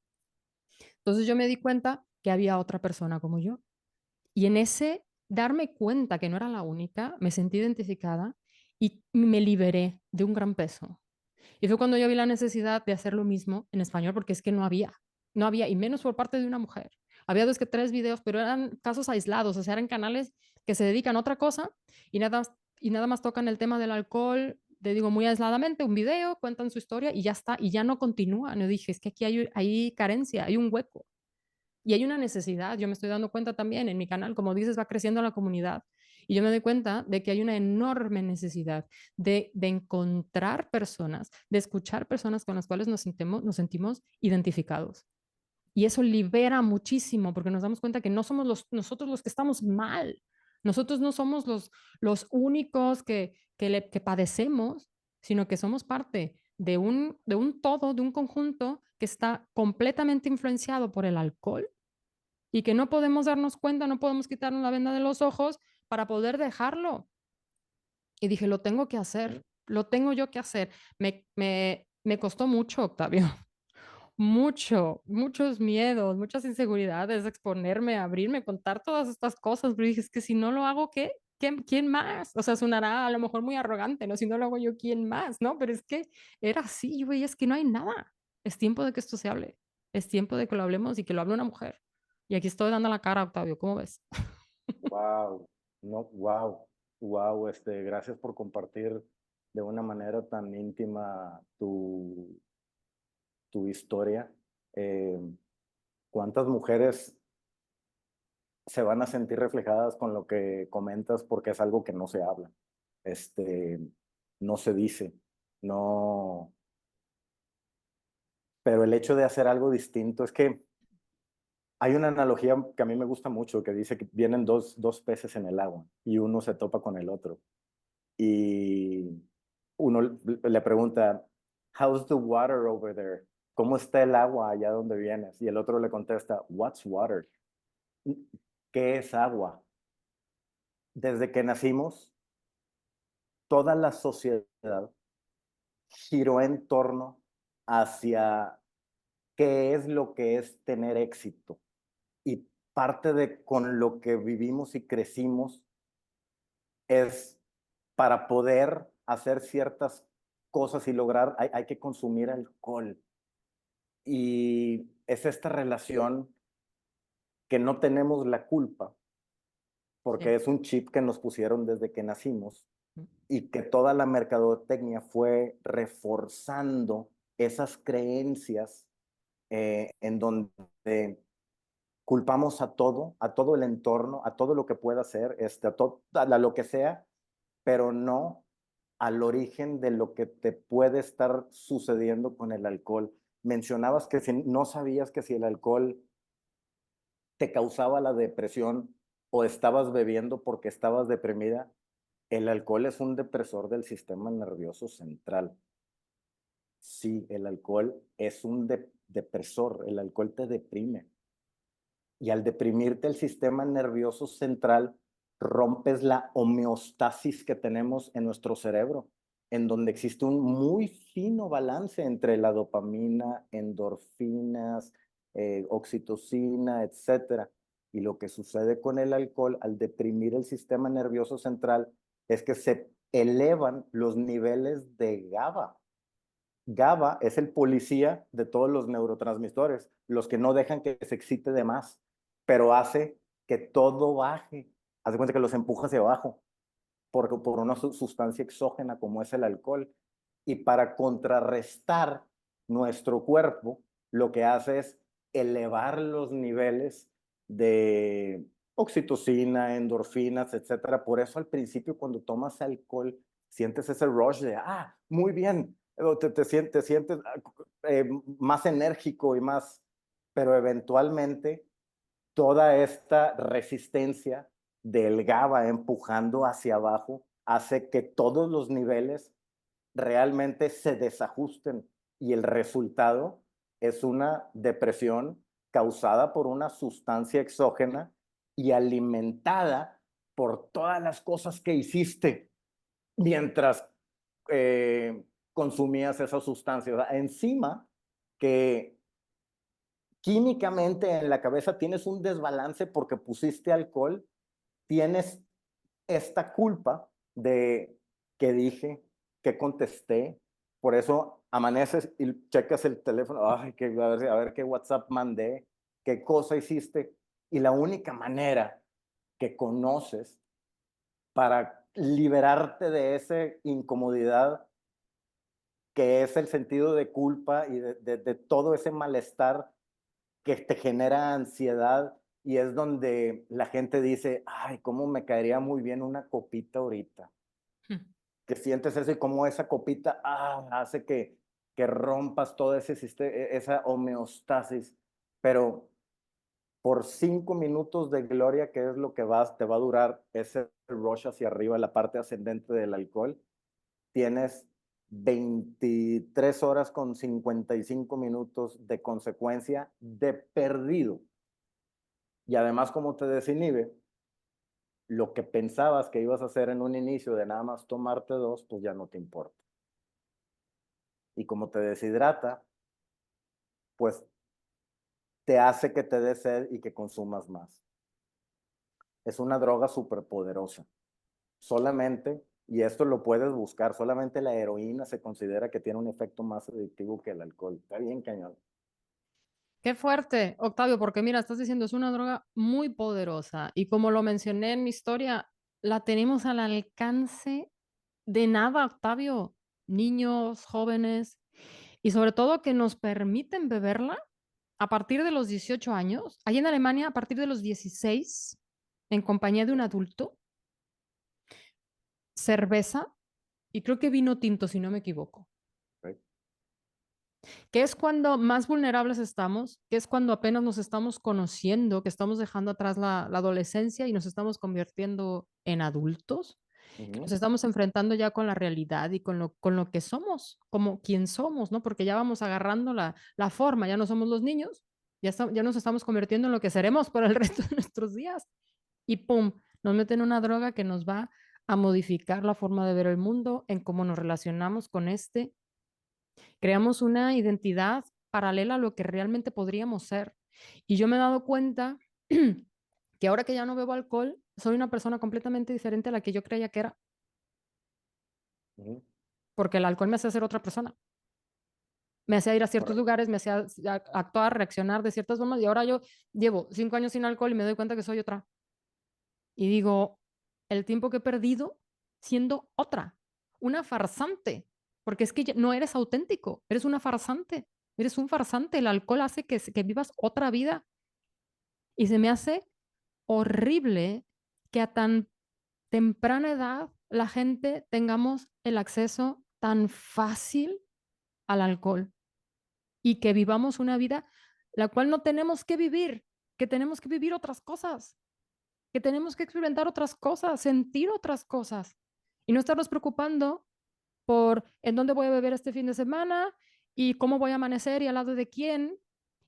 Entonces yo me di cuenta que había otra persona como yo. Y en ese darme cuenta que no era la única, me sentí identificada y me liberé de un gran peso. Y fue cuando yo vi la necesidad de hacer lo mismo en español, porque es que no había, y menos por parte de una mujer. Había dos que tres videos, pero eran casos aislados, o sea, eran canales que se dedican a otra cosa y nada más tocan el tema del alcohol, te digo, muy aisladamente, un video, cuentan su historia y ya está, y ya no continúan. Yo dije, es que aquí hay carencia, hay un hueco. Y hay una necesidad, yo me estoy dando cuenta también en mi canal, como dices, va creciendo la comunidad. Y yo me doy cuenta de que hay una enorme necesidad de encontrar personas, de escuchar personas con las cuales nos sentimos identificados. Y eso libera muchísimo porque nos damos cuenta que no somos nosotros los que estamos mal. Nosotros no somos los únicos que padecemos, sino que somos parte de un todo, de un conjunto que está completamente influenciado por el alcohol y que no podemos darnos cuenta, no podemos quitarnos la venda de los ojos para poder dejarlo. Y dije, lo tengo que hacer, lo tengo yo que hacer. Me costó mucho, Octavio, muchos miedos, muchas inseguridades, exponerme, abrirme, contar todas estas cosas, pero dije, es que si no lo hago, ¿quién más? O sea, sonará a lo mejor muy arrogante, ¿no? Si no lo hago yo, ¿quién más? ¿No? Pero es que era así, yo veía, es que no hay nada. Es tiempo de que esto se hable. Es tiempo de que lo hablemos y que lo hable una mujer. Y aquí estoy dando la cara, Octavio, ¿cómo ves? Wow, no, wow, wow, gracias por compartir de una manera tan íntima tu historia. Eh, ¿Cuántas mujeres se van a sentir reflejadas con lo que comentas porque es algo que no se habla? Este, no se dice, no, pero el hecho de hacer algo distinto es que hay una analogía que a mí me gusta mucho que dice que vienen dos peces en el agua y uno se topa con el otro. Y uno le pregunta, how's the water over there? ¿Cómo está el agua allá donde vienes? Y el otro le contesta, what's water? ¿Qué es agua? Desde que nacimos, toda la sociedad giró en torno hacia qué es lo que es tener éxito. Y parte de con lo que vivimos y crecimos es para poder hacer ciertas cosas y lograr, hay que consumir alcohol. Y es esta relación que no tenemos la culpa, Sí. porque es un chip que nos pusieron desde que nacimos y que toda la mercadotecnia fue reforzando esas creencias en donde culpamos a todo el entorno, a todo lo que pueda ser, a lo que sea, pero no al origen de lo que te puede estar sucediendo con el alcohol. mencionabas que si no sabías que si el alcohol te causaba la depresión o estabas bebiendo porque estabas deprimida. El alcohol es un depresor del sistema nervioso central. Sí, el alcohol es un depresor, el alcohol te deprime. Y al deprimirte el sistema nervioso central, rompes la homeostasis que tenemos en nuestro cerebro, en donde existe un muy fino balance entre la dopamina, endorfinas, oxitocina, etcétera. Y lo que sucede con el alcohol al deprimir el sistema nervioso central es que se elevan los niveles de GABA. GABA es el policía de todos los neurotransmisores, los que no dejan que se excite de más, pero hace que todo baje. Haz de cuenta que los empuja hacia abajo por una sustancia exógena como es el alcohol. Y para contrarrestar nuestro cuerpo, lo que hace es elevar los niveles de oxitocina, endorfinas, etcétera. Por eso al principio cuando tomas alcohol sientes ese rush de, muy bien, te sientes más enérgico y más, pero eventualmente toda esta resistencia del GABA empujando hacia abajo hace que todos los niveles realmente se desajusten y el resultado es una depresión causada por una sustancia exógena y alimentada por todas las cosas que hiciste mientras consumías esa sustancia. O sea, encima que químicamente en la cabeza tienes un desbalance porque pusiste alcohol, tienes esta culpa de qué dije, qué contesté. Por eso amaneces y checas el teléfono, a ver qué WhatsApp mandé, qué cosa hiciste. Y la única manera que conoces para liberarte de esa incomodidad que es el sentido de culpa y de todo ese malestar que te genera ansiedad y es donde la gente dice, ay, cómo me caería muy bien una copita ahorita. Que sientes eso y cómo esa copita hace que rompas todo ese esa homeostasis. Pero por 5 minutos de gloria, que es lo que te va a durar ese rush hacia arriba, la parte ascendente del alcohol, tienes 23 horas con 55 minutos de consecuencia de perdido. Y además, como te desinhibe, lo que pensabas que ibas a hacer en un inicio de nada más tomarte dos, pues ya no te importa. Y como te deshidrata, pues te hace que te dé sed y que consumas más. Es una droga súper poderosa. Solamente, y esto lo puedes buscar, solamente la heroína se considera que tiene un efecto más adictivo que el alcohol. Está bien cañón. Qué fuerte, Octavio, porque mira, estás diciendo, es una droga muy poderosa y como lo mencioné en mi historia, la tenemos al alcance de nada, Octavio. Niños, jóvenes y sobre todo que nos permiten beberla a partir de los 18 años. Allí en Alemania, a partir de los 16, en compañía de un adulto, cerveza y creo que vino tinto, si no me equivoco. ¿Okay? Que es cuando más vulnerables estamos, que es cuando apenas nos estamos conociendo, que estamos dejando atrás la adolescencia y nos estamos convirtiendo en adultos, que nos estamos enfrentando ya con la realidad y con lo que somos, como quien somos, ¿no? Porque ya vamos agarrando la forma, ya no somos los niños, ya nos estamos convirtiendo en lo que seremos por el resto de nuestros días. Y ¡pum! Nos meten una droga que nos va a modificar la forma de ver el mundo, en cómo nos relacionamos con este. Creamos una identidad paralela a lo que realmente podríamos ser. Y yo me he dado cuenta que ahora que ya no bebo alcohol, soy una persona completamente diferente a la que yo creía que era, porque el alcohol me hace ser otra persona. Me hacía ir a ciertos Correcto. lugares, me hacía actuar, reaccionar de ciertas formas y ahora yo llevo 5 años sin alcohol y me doy cuenta que soy otra. Y digo, el tiempo que he perdido siendo otra, una farsante, porque es que no eres auténtico, eres una farsante, eres un farsante. El alcohol hace que vivas otra vida y se me hace horrible que a tan temprana edad la gente tengamos el acceso tan fácil al alcohol. y que vivamos una vida la cual no tenemos que vivir, que tenemos que vivir otras cosas, que tenemos que experimentar otras cosas, sentir otras cosas y no estarnos preocupando por en dónde voy a beber este fin de semana y cómo voy a amanecer y al lado de quién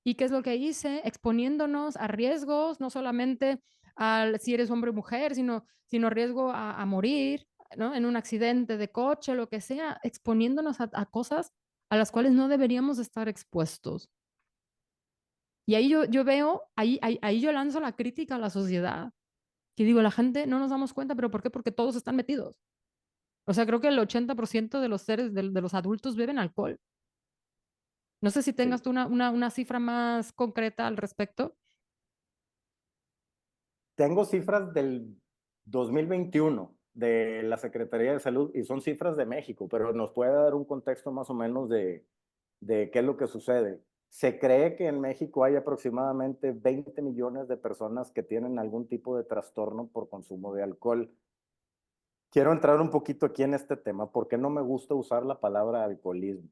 y qué es lo que hice, exponiéndonos a riesgos, no solamente al si eres hombre o mujer, sino riesgo a morir, ¿no? En un accidente de coche, lo que sea, exponiéndonos a cosas a las cuales no deberíamos estar expuestos. Y ahí yo veo, ahí yo lanzo la crítica a la sociedad, que digo, la gente no nos damos cuenta, pero ¿por qué? Porque todos están metidos. O sea, creo que el 80% de los seres, de los adultos beben alcohol. No sé si tengas Sí. tú una cifra más concreta al respecto. Tengo cifras del 2021 de la Secretaría de Salud y son cifras de México, pero nos puede dar un contexto más o menos de qué es lo que sucede. Se cree que en México hay aproximadamente 20 millones de personas que tienen algún tipo de trastorno por consumo de alcohol. Quiero entrar un poquito aquí en este tema porque no me gusta usar la palabra alcoholismo,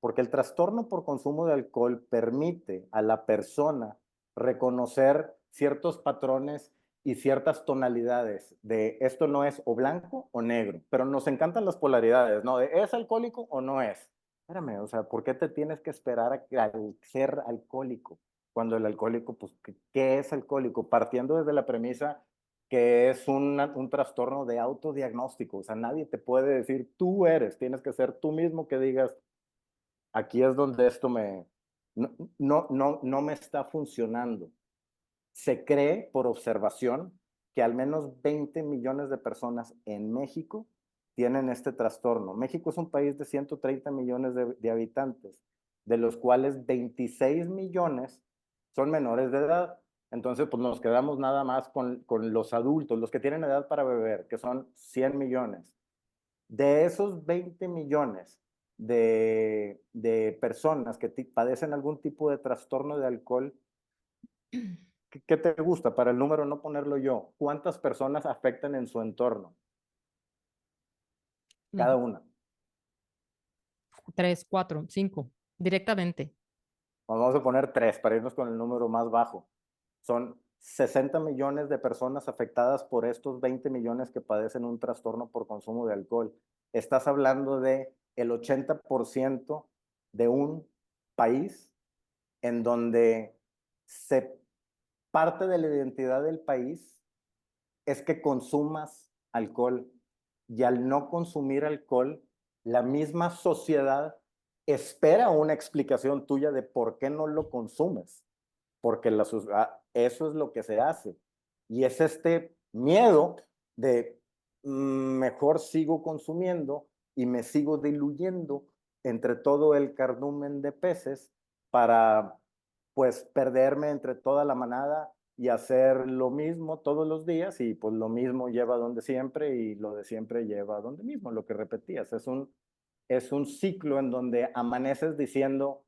porque el trastorno por consumo de alcohol permite a la persona reconocer ciertos patrones y ciertas tonalidades de esto no es o blanco o negro, pero nos encantan las polaridades, ¿no? De ¿es alcohólico o no es? Espérame, o sea, ¿por qué te tienes que esperar al ser alcohólico? Cuando el alcohólico, pues, ¿qué es alcohólico? Partiendo desde la premisa que es un trastorno de autodiagnóstico. O sea, nadie te puede decir, tú eres, tienes que ser tú mismo que digas, aquí es donde esto no me está funcionando. Se cree por observación que al menos 20 millones de personas en México tienen este trastorno. México es un país de 130 millones de habitantes, de los cuales 26 millones son menores de edad. Entonces, pues nos quedamos nada más con los adultos, los que tienen edad para beber, que son 100 millones. De esos 20 millones de personas que padecen algún tipo de trastorno de alcohol, ¿qué te gusta para el número no ponerlo yo? ¿Cuántas personas afectan en su entorno? Cada Mm, una. 3, 4, 5, directamente. Vamos a poner tres para irnos con el número más bajo. Son 60 millones de personas afectadas por estos 20 millones que padecen un trastorno por consumo de alcohol. Estás hablando de el 80% de un país en donde se parte de la identidad del país es que consumas alcohol y al no consumir alcohol, la misma sociedad espera una explicación tuya de por qué no lo consumes, porque eso es lo que se hace. Y es este miedo de mejor sigo consumiendo y me sigo diluyendo entre todo el cardumen de peces para pues perderme entre toda la manada y hacer lo mismo todos los días y pues lo mismo lleva a donde siempre y lo de siempre lleva a donde mismo, lo que repetías. Es un ciclo en donde amaneces diciendo,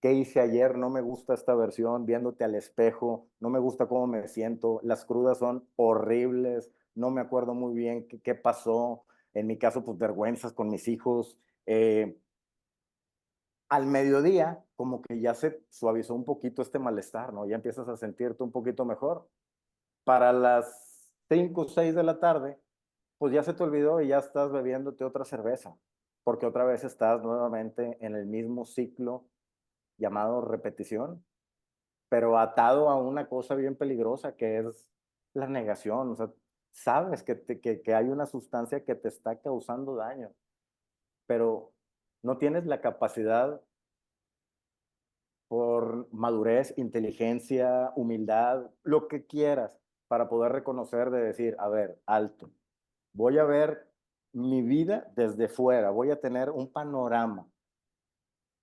¿qué hice ayer? No me gusta esta versión, viéndote al espejo, no me gusta cómo me siento, las crudas son horribles, no me acuerdo muy bien qué pasó, en mi caso pues vergüenzas con mis hijos. Al mediodía, como que ya se suavizó un poquito este malestar, ¿no? Ya empiezas a sentirte un poquito mejor. Para las 5 o 6 de la tarde, pues ya se te olvidó y ya estás bebiéndote otra cerveza, porque otra vez estás nuevamente en el mismo ciclo llamado repetición, pero atado a una cosa bien peligrosa que es la negación. O sea, sabes que hay una sustancia que te está causando daño, pero no tienes la capacidad por madurez, inteligencia, humildad, lo que quieras, para poder reconocer de decir, a ver, alto, voy a ver mi vida desde fuera, voy a tener un panorama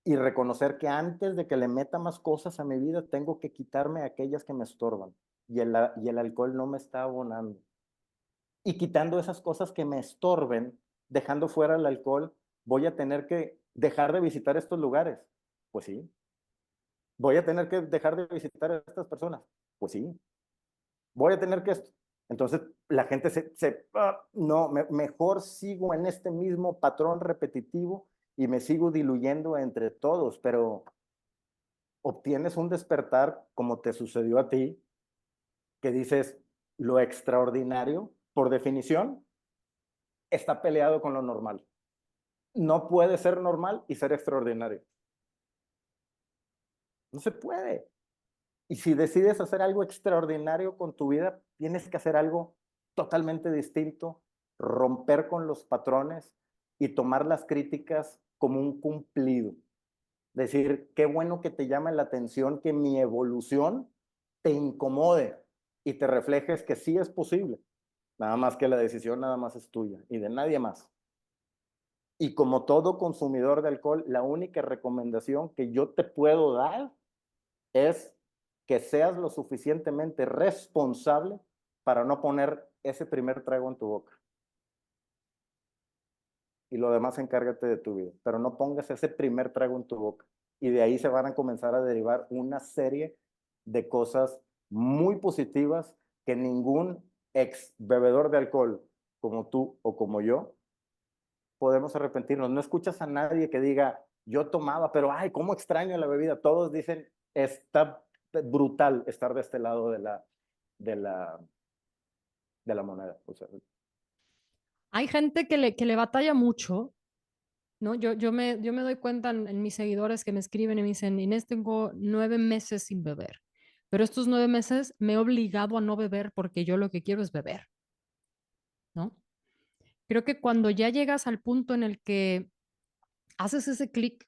y reconocer que antes de que le meta más cosas a mi vida, tengo que quitarme aquellas que me estorban y el alcohol no me está abonando. Y quitando esas cosas que me estorben, dejando fuera el alcohol, voy a tener que dejar de visitar estos lugares. Pues sí, voy a tener que dejar de visitar a estas personas. Pues sí, voy a tener que esto. Entonces la gente no, mejor sigo en este mismo patrón repetitivo y me sigo diluyendo entre todos, pero obtienes un despertar como te sucedió a ti, que dices, lo extraordinario, por definición, está peleado con lo normal. No puede ser normal y ser extraordinario. No se puede. Y si decides hacer algo extraordinario con tu vida, tienes que hacer algo totalmente distinto, romper con los patrones y tomar las críticas como un cumplido. Decir, qué bueno que te llame la atención que mi evolución te incomode y te reflejes que sí es posible. Nada más que la decisión nada más es tuya y de nadie más. Y como todo consumidor de alcohol, la única recomendación que yo te puedo dar es que seas lo suficientemente responsable para no poner ese primer trago en tu boca. Y lo demás encárgate de tu vida. Pero no pongas ese primer trago en tu boca. Y de ahí se van a comenzar a derivar una serie de cosas muy positivas que ningún ex bebedor de alcohol como tú o como yo podemos arrepentirnos. No escuchas a nadie que diga, yo tomaba, pero ay, cómo extraño la bebida. Todos dicen, está brutal estar de este lado de la, de la moneda. O sea, Hay gente que le batalla mucho, ¿no? Yo me doy cuenta en mis seguidores que me escriben y me dicen, Inés, tengo 9 meses sin beber, pero estos 9 meses me he obligado a no beber porque yo lo que quiero es beber, ¿no? Creo que cuando ya llegas al punto en el que haces ese clic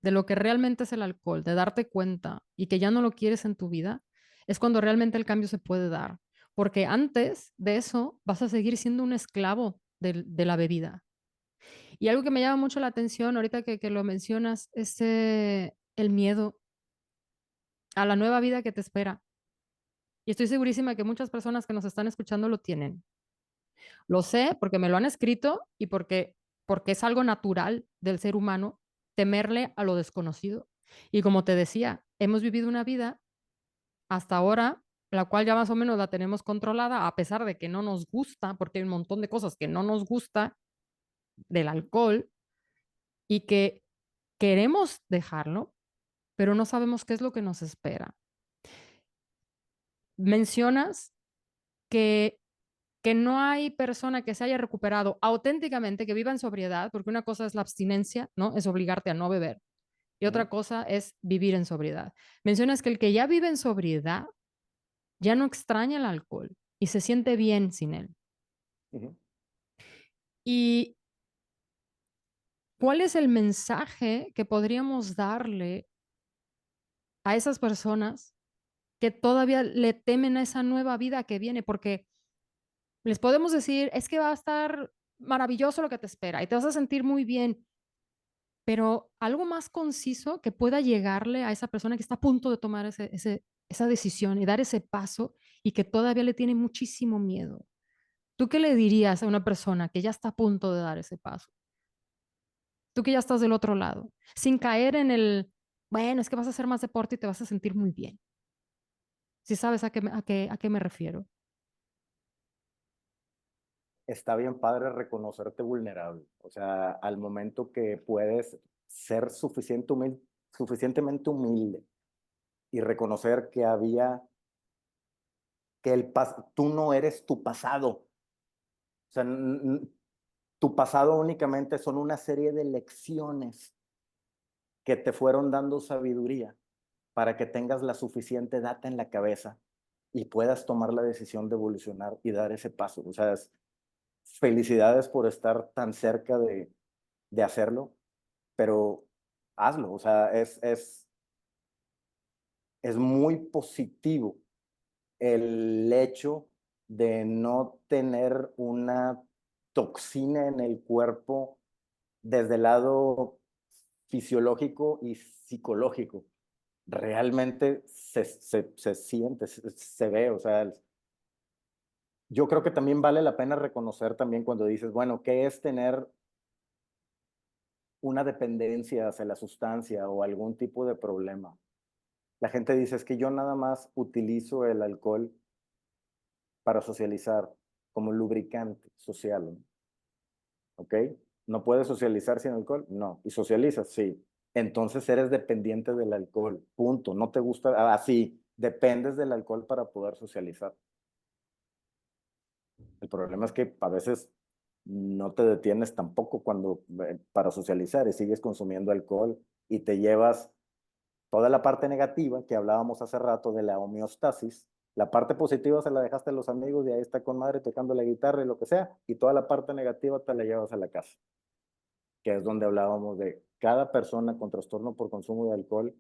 de lo que realmente es el alcohol, de darte cuenta y que ya no lo quieres en tu vida, es cuando realmente el cambio se puede dar. Porque antes de eso vas a seguir siendo un esclavo de la bebida. Y algo que me llama mucho la atención ahorita que lo mencionas es el miedo a la nueva vida que te espera. Y estoy segurísima que muchas personas que nos están escuchando lo tienen. Lo sé porque me lo han escrito y porque es algo natural del ser humano temerle a lo desconocido. Y como te decía, hemos vivido una vida hasta ahora, la cual ya más o menos la tenemos controlada, a pesar de que no nos gusta, porque hay un montón de cosas que no nos gusta del alcohol y que queremos dejarlo, pero no sabemos qué es lo que nos espera. Mencionas que no hay persona que se haya recuperado auténticamente, que viva en sobriedad, porque una cosa es la abstinencia, ¿no? Es obligarte a no beber. Y uh -huh, otra cosa es vivir en sobriedad. Mencionas que el que ya vive en sobriedad ya no extraña el alcohol y se siente bien sin él. uh -huh. ¿Y cuál es el mensaje que podríamos darle a esas personas que todavía le temen a esa nueva vida que viene? Porque les podemos decir, es que va a estar maravilloso lo que te espera y te vas a sentir muy bien, pero algo más conciso que pueda llegarle a esa persona que está a punto de tomar esa decisión y dar ese paso y que todavía le tiene muchísimo miedo. ¿Tú qué le dirías a una persona que ya está a punto de dar ese paso? Tú que ya estás del otro lado, sin caer en bueno, es que vas a hacer más deporte y te vas a sentir muy bien. Si sabes a qué me refiero. Está bien padre reconocerte vulnerable. O sea, al momento que puedes ser suficientemente humilde y reconocer que tú no eres tu pasado. O sea, tu pasado únicamente son una serie de lecciones que te fueron dando sabiduría para que tengas la suficiente data en la cabeza y puedas tomar la decisión de evolucionar y dar ese paso. O sea, felicidades por estar tan cerca de hacerlo, pero hazlo. O sea, es muy positivo el hecho de no tener una toxina en el cuerpo desde el lado fisiológico y psicológico. Realmente se siente, se ve, o sea, yo creo que también vale la pena reconocer también cuando dices, bueno, ¿qué es tener una dependencia hacia la sustancia o algún tipo de problema? La gente dice, es que yo nada más utilizo el alcohol para socializar como lubricante social, ¿no? ¿Ok? ¿No puedes socializar sin alcohol? No. ¿Y socializas? Sí. entonces eres dependiente del alcohol, punto. No te gusta, así, dependes del alcohol para poder socializar. El problema es que a veces no te detienes tampoco cuando para socializar y sigues consumiendo alcohol y te llevas toda la parte negativa que hablábamos hace rato de la homeostasis. La parte positiva se la dejaste a los amigos y ahí está con madre tocando la guitarra y lo que sea, y toda la parte negativa te la llevas a la casa, que es donde hablábamos de cada persona con trastorno por consumo de alcohol,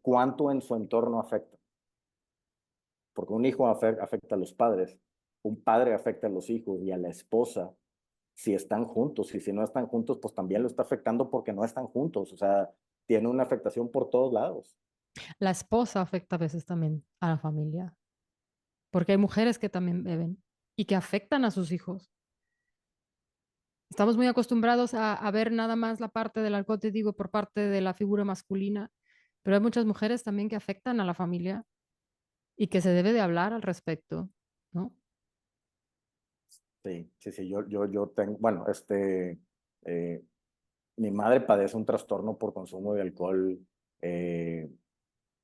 cuánto en su entorno afecta. Porque un hijo afecta a los padres, un padre afecta a los hijos y a la esposa si están juntos, y si no están juntos, pues también lo está afectando porque no están juntos, o sea, tiene una afectación por todos lados. La esposa afecta a veces también a la familia, porque hay mujeres que también beben y que afectan a sus hijos. Estamos muy acostumbrados a ver nada más la parte del alcohol, te digo, por parte de la figura masculina, pero hay muchas mujeres también que afectan a la familia y que se debe de hablar al respecto, ¿no? Sí, sí, sí, yo tengo, bueno, eh, mi madre padece un trastorno por consumo de alcohol eh,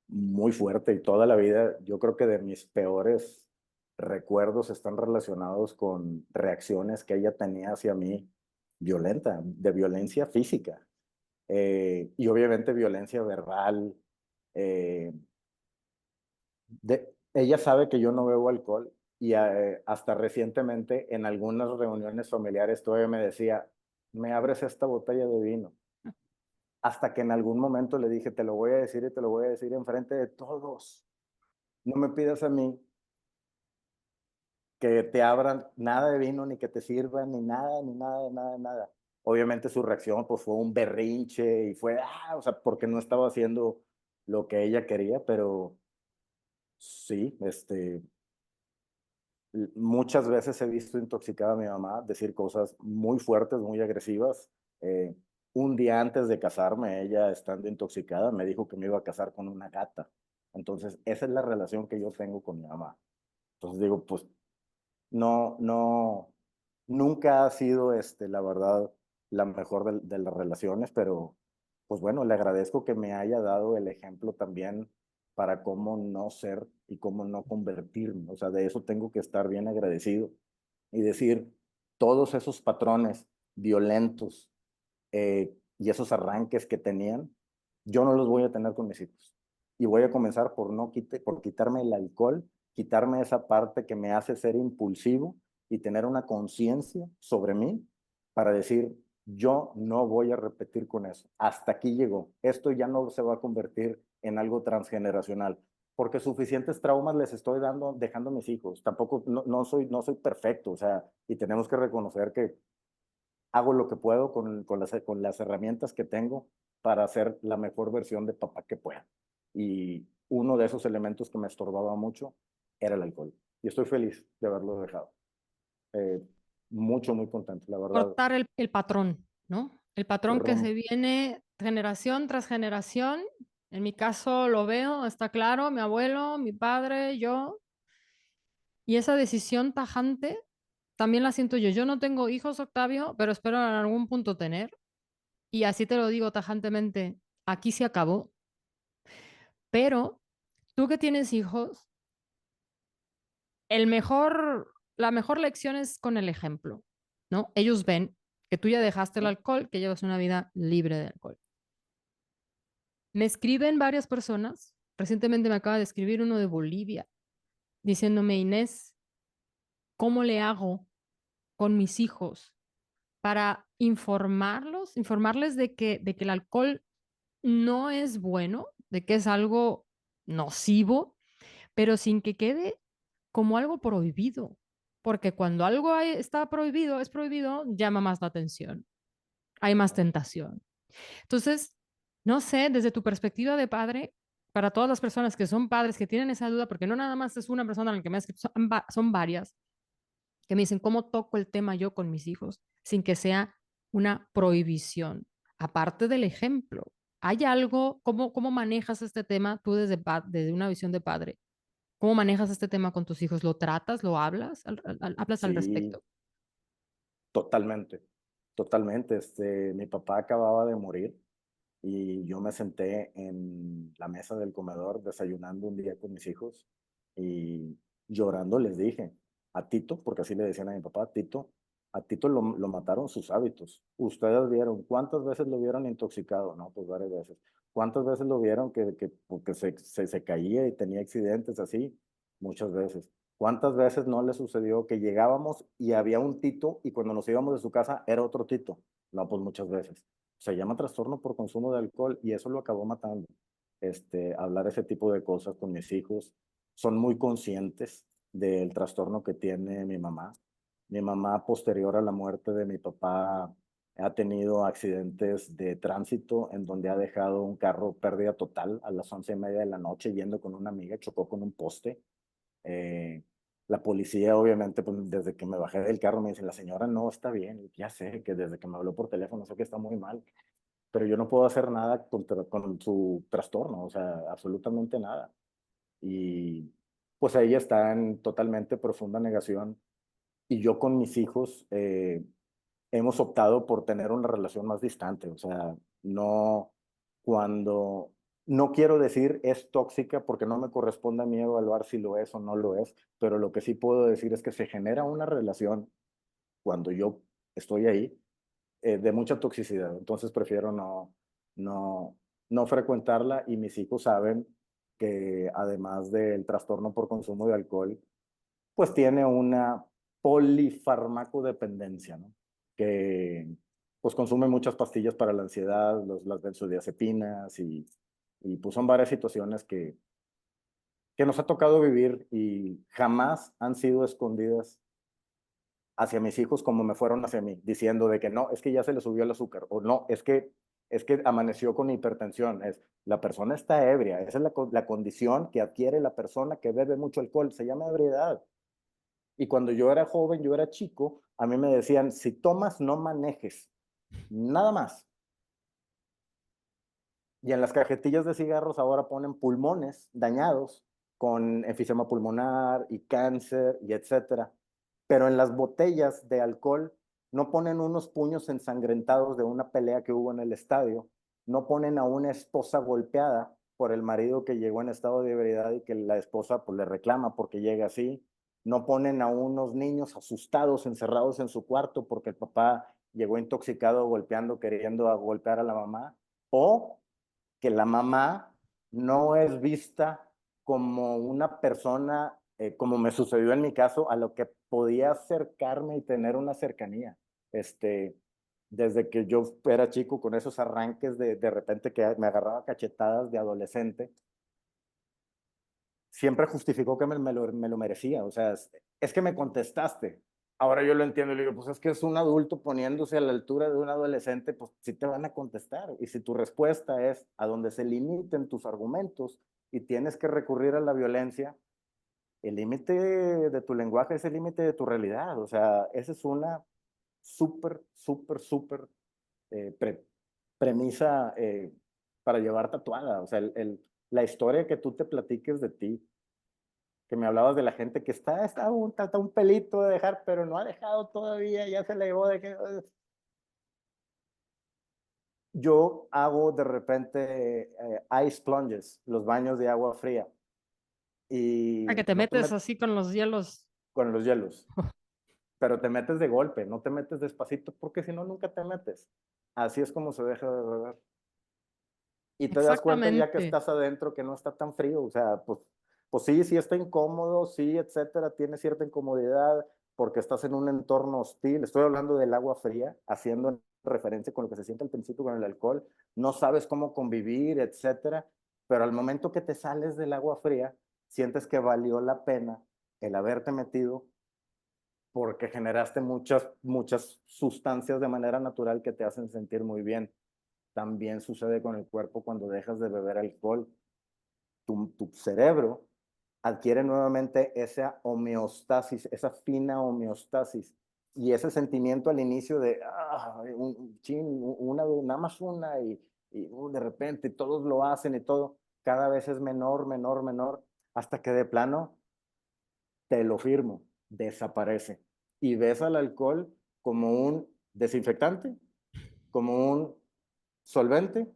muy fuerte y toda la vida, yo creo que de mis peores recuerdos están relacionados con reacciones que ella tenía hacia mí violenta, de violencia física y obviamente violencia verbal. eh, Ella sabe que yo no bebo alcohol y hasta recientemente en algunas reuniones familiares todavía me decía, me abres esta botella de vino. Hasta que en algún momento le dije, te lo voy a decir y te lo voy a decir enfrente de todos. No me pidas a mí que te abran nada de vino, ni que te sirvan, ni nada, ni nada, nada, nada. Obviamente su reacción pues fue un berrinche y fue, o sea, porque no estaba haciendo lo que ella quería, pero sí, muchas veces he visto intoxicada a mi mamá, decir cosas muy fuertes, muy agresivas. Eh, un día antes de casarme, ella estando intoxicada, me dijo que me iba a casar con una gata. Entonces, esa es la relación que yo tengo con mi mamá. Entonces digo, pues no, no, nunca ha sido, la verdad, la mejor de las relaciones, pero pues bueno, le agradezco que me haya dado el ejemplo también para cómo no ser y cómo no convertirme. O sea, de eso tengo que estar bien agradecido y decir, todos esos patrones violentos y esos arranques que tenían, yo no los voy a tener con mis hijos. Y voy a comenzar por, no por quitarme el alcohol, quitarme esa parte que me hace ser impulsivo y tener una conciencia sobre mí para decir, yo no voy a repetir con eso. Hasta aquí llegó. Esto ya no se va a convertir en algo transgeneracional, porque suficientes traumas les estoy dando, dejando a mis hijos. Tampoco, no soy perfecto, o sea, y tenemos que reconocer que hago lo que puedo con las herramientas que tengo para hacer la mejor versión de papá que pueda. Y uno de esos elementos que me estorbaba mucho era el alcohol. Y estoy feliz de haberlo dejado. Eh, Mucho, muy contento, la verdad. Cortar el patrón, ¿no? El patrón que se viene generación tras generación. En mi caso lo veo, está claro, mi abuelo, mi padre, yo. Y esa decisión tajante también la siento yo. Yo no tengo hijos, Octavio, pero espero en algún punto tener. Y así te lo digo tajantemente, aquí se acabó. Pero tú que tienes hijos, la mejor lección es con el ejemplo, ¿no? Ellos ven que tú ya dejaste el alcohol, que llevas una vida libre de alcohol. Me escriben varias personas, recientemente me acaba de escribir uno de Bolivia, diciéndome, Inés, ¿cómo le hago con mis hijos para informarles de que el alcohol no es bueno, de que es algo nocivo, pero sin que quede como algo prohibido? Porque cuando algo está prohibido, es prohibido, llama más la atención, hay más tentación. Entonces, no sé, desde tu perspectiva de padre, para todas las personas que son padres, que tienen esa duda, porque no nada más es una persona en la que me ha escrito, son varias, que me dicen, ¿cómo toco el tema yo con mis hijos sin que sea una prohibición? Aparte del ejemplo, ¿hay algo, cómo manejas este tema tú desde una visión de padre? ¿Cómo manejas este tema con tus hijos? ¿Lo tratas? ¿Lo hablas? ¿Hablas al Sí, respecto? totalmente. Totalmente. Mi papá acababa de morir y yo me senté en la mesa del comedor desayunando un día con mis hijos y llorando les dije a Tito, porque así le decían a mi papá, Tito, a Tito lo mataron sus hábitos. Ustedes vieron, ¿cuántas veces lo vieron intoxicado? No, pues varias veces. ¿Cuántas veces lo vieron porque se caía y tenía accidentes así? Muchas veces. ¿Cuántas veces no le sucedió que llegábamos y había un Tito y cuando nos íbamos de su casa era otro Tito? No, pues muchas veces. Se llama trastorno por consumo de alcohol y eso lo acabó matando. Hablar ese tipo de cosas con mis hijos, son muy conscientes del trastorno que tiene mi mamá. Mi mamá, posterior a la muerte de mi papá, ha tenido accidentes de tránsito en donde ha dejado un carro pérdida total a las 11:30 de la noche yendo con una amiga, chocó con un poste. Eh, la policía, obviamente, pues desde que me bajé del carro me dice, la señora no está bien. Ya sé que desde que me habló por teléfono sé que está muy mal, pero yo no puedo hacer nada con su trastorno, o sea, absolutamente nada. Y pues ella está en totalmente profunda negación y yo con mis hijos hemos optado por tener una relación más distante, o sea, no cuando, no quiero decir es tóxica porque no me corresponde a mí evaluar si lo es o no lo es, pero lo que sí puedo decir es que se genera una relación cuando yo estoy ahí de mucha toxicidad, entonces prefiero no, no frecuentarla y mis hijos saben que además del trastorno por consumo de alcohol, pues tiene una polifarmacodependencia, ¿no? Que pues consume muchas pastillas para la ansiedad, las benzodiazepinas y pues son varias situaciones que nos ha tocado vivir y jamás han sido escondidas hacia mis hijos como me fueron hacia mí, diciendo de que no, es que ya se le subió el azúcar, o no, es que amaneció con hipertensión, la persona está ebria, esa es la condición que adquiere la persona que bebe mucho alcohol, se llama ebriedad. Y cuando yo era joven, yo era chico, a mí me decían, si tomas, no manejes, nada más. Y en las cajetillas de cigarros ahora ponen pulmones dañados con enfisema pulmonar y cáncer y etcétera. Pero en las botellas de alcohol no ponen unos puños ensangrentados de una pelea que hubo en el estadio, no ponen a una esposa golpeada por el marido que llegó en estado de ebriedad y que la esposa pues le reclama porque llega así, no ponen a unos niños asustados encerrados en su cuarto porque el papá llegó intoxicado golpeando, queriendo golpear a la mamá, o que la mamá no es vista como una persona, como me sucedió en mi caso, a lo que podía acercarme y tener una cercanía. Este, Desde que yo era chico, con esos arranques de repente que me agarraba cachetadas de adolescente, siempre justificó que me lo merecía. O sea, es que me contestaste. Ahora yo lo entiendo y le digo, pues es que es un adulto poniéndose a la altura de un adolescente, pues sí te van a contestar. Y si tu respuesta es a donde se limiten tus argumentos y tienes que recurrir a la violencia, el límite de tu lenguaje es el límite de tu realidad. O sea, esa es una súper, súper, súper pre premisa para llevar tatuada. O sea, la historia que tú te platiques de ti, que me hablabas de la gente que está un pelito de dejar, pero no ha dejado todavía, ya se le llevó de que... Yo hago de repente ice plunges, los baños de agua fría, A que y te no te metes metes así con los hielos. con los hielos, pero te metes de golpe, no te metes despacito, porque si no, nunca te metes. Así es como se deja de beber. Y te das cuenta ya que Exactamente. estás adentro que no está tan frío, o sea, pues sí, sí está incómodo, sí, etcétera, tiene cierta incomodidad porque estás en un entorno hostil. Estoy hablando del agua fría, haciendo referencia con lo que se siente al principio con el alcohol, no sabes cómo convivir, etcétera, pero al momento que te sales del agua fría, sientes que valió la pena el haberte metido porque generaste muchas, muchas sustancias de manera natural que te hacen sentir muy bien. También sucede con el cuerpo cuando dejas de beber alcohol. Tu cerebro adquiere nuevamente esa homeostasis, esa fina homeostasis. Y ese sentimiento al inicio de, nada más una, y de repente todos lo hacen y todo, cada vez es menor, menor, menor, hasta que de plano, te lo firmo, desaparece. Y ves al alcohol como un desinfectante, como un solvente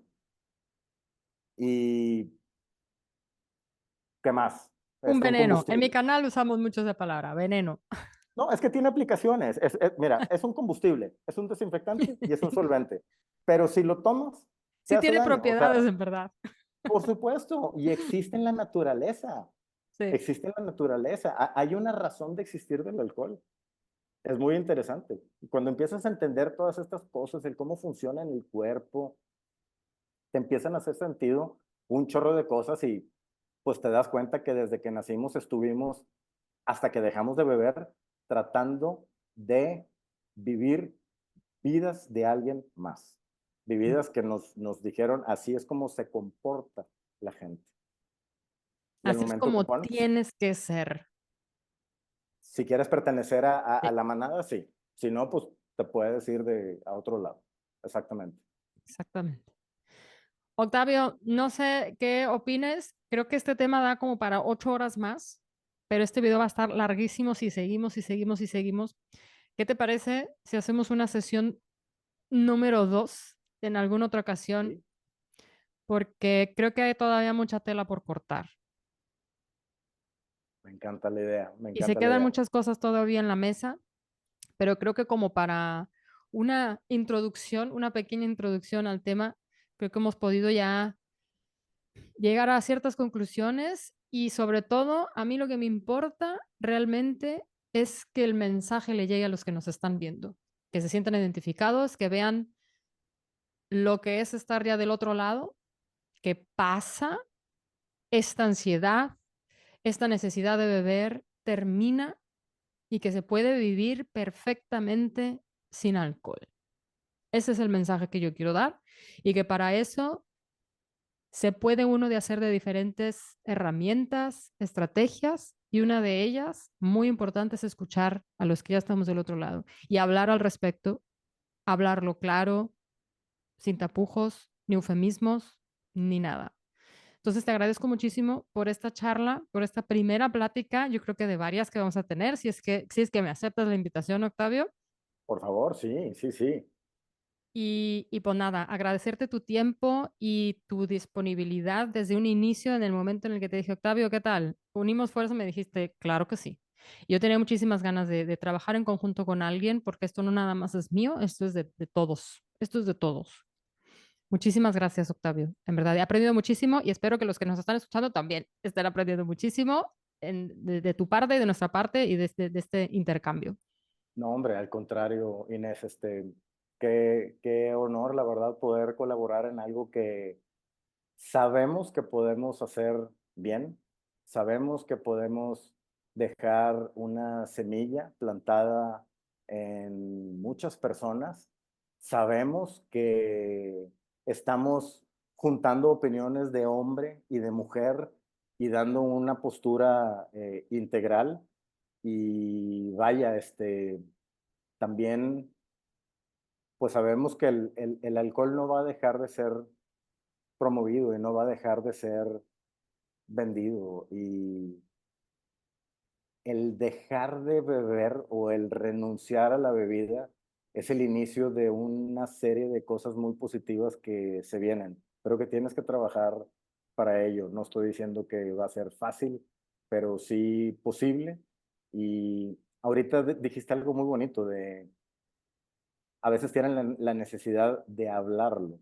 y ¿qué más? Un Un veneno. En mi combustible. canal usamos mucho esa palabra, veneno. No, es que tiene aplicaciones. Mira, es un combustible, es un desinfectante y es un solvente. Pero si lo tomas, te Sí hace tiene daño. O propiedades sea, en verdad. por supuesto, y existe en la naturaleza. Sí. Existe en la naturaleza. Hay una razón de existir del alcohol. Es muy interesante. Y cuando empiezas a entender todas estas cosas, el cómo funciona en el cuerpo, te empiezan a hacer sentido un chorro de cosas y pues te das cuenta que desde que nacimos estuvimos hasta que dejamos de beber tratando de vivir vidas de alguien más. Vividas que nos dijeron así es como se comporta la gente. Y al Así es momento que como pones, tienes que ser. si quieres pertenecer a Sí, la manada, sí. Si no, pues te puedes ir a otro lado. Exactamente. exactamente. Octavio, no sé qué opines. Creo que este tema da como para 8 horas más, pero este video va a estar larguísimo si seguimos y seguimos y seguimos. ¿Qué te parece si hacemos una sesión número 2 en alguna otra ocasión? Sí, Porque creo que hay todavía mucha tela por cortar me encanta la idea, me y se encanta la quedan idea. muchas cosas todavía en la mesa, pero creo que como para una introducción, una pequeña introducción al tema, creo que hemos podido ya llegar a ciertas conclusiones y sobre todo a mí lo que me importa realmente es que el mensaje le llegue a los que nos están viendo, que se sientan identificados, que vean lo que es estar ya del otro lado, que pasa, esta ansiedad, esta necesidad de beber termina y que se puede vivir perfectamente sin alcohol. Ese es el mensaje que yo quiero dar y que para eso se puede uno de hacer de diferentes herramientas, estrategias, y una de ellas, muy importante, es escuchar a los que ya estamos del otro lado y hablar al respecto, hablarlo claro, sin tapujos, ni eufemismos, ni nada. Entonces te agradezco muchísimo por esta charla, por esta primera plática, yo creo que de varias que vamos a tener, si es que me aceptas la invitación, Octavio. Por favor, sí, sí, sí. Y pues nada, agradecerte tu tiempo y tu disponibilidad desde un inicio, en el momento en el que te dije, Octavio, ¿qué tal? Unimos fuerzas, me dijiste, claro que sí. Yo tenía muchísimas ganas de trabajar en conjunto con alguien, porque esto no nada más es mío, esto es de todos, esto es de todos. Muchísimas gracias, Octavio. En verdad, he aprendido muchísimo y espero que los que nos están escuchando también estén aprendiendo muchísimo de tu parte y de nuestra parte y de este intercambio. No, hombre, al contrario, Inés, qué honor, la verdad, poder colaborar en algo que sabemos que podemos hacer bien, sabemos que podemos dejar una semilla plantada en muchas personas, sabemos que estamos juntando opiniones de hombre y de mujer y dando una postura integral y vaya, también pues sabemos que el alcohol no va a dejar de ser promovido y no va a dejar de ser vendido. Y el dejar de beber o el renunciar a la bebida es el inicio de una serie de cosas muy positivas que se vienen, pero que tienes que trabajar para ello. No estoy diciendo que va a ser fácil, pero sí posible. Y ahorita dijiste algo muy bonito de a veces tienen la necesidad de hablarlo.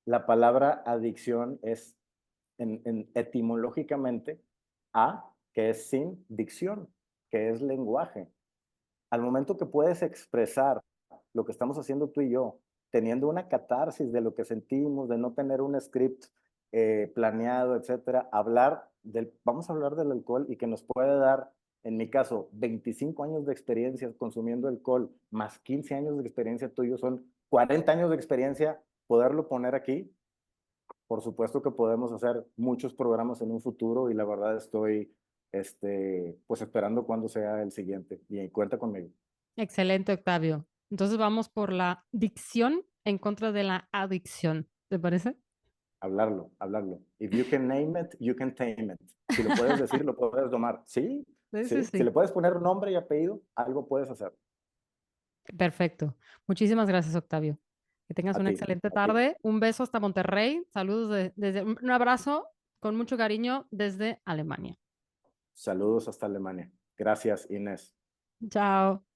La palabra adicción es etimológicamente a, que es sin dicción, que es lenguaje. Al momento que puedes expresar lo que estamos haciendo tú y yo, teniendo una catarsis de lo que sentimos, de no tener un script planeado, etcétera, vamos a hablar del alcohol y que nos puede dar, en mi caso, 25 años de experiencia consumiendo alcohol, más 15 años de experiencia tuyo, son 40 años de experiencia, poderlo poner aquí. Por supuesto que podemos hacer muchos programas en un futuro y la verdad estoy, pues esperando cuándo sea el siguiente y cuenta conmigo. Excelente, Octavio. Entonces vamos por la dicción en contra de la adicción. ¿Te parece? Hablarlo, hablarlo. If you can name it, you can tame it. Si lo puedes decir, lo puedes domar. Sí, Sí, sí, sí. Si le sí. puedes poner nombre y apellido, algo puedes hacer. Perfecto. Muchísimas gracias, Octavio. Que tengas A una ti, excelente a ti. tarde. Un beso hasta Monterrey. Saludos desde un abrazo con mucho cariño desde Alemania. Saludos hasta Alemania. Gracias, Inés. Chao.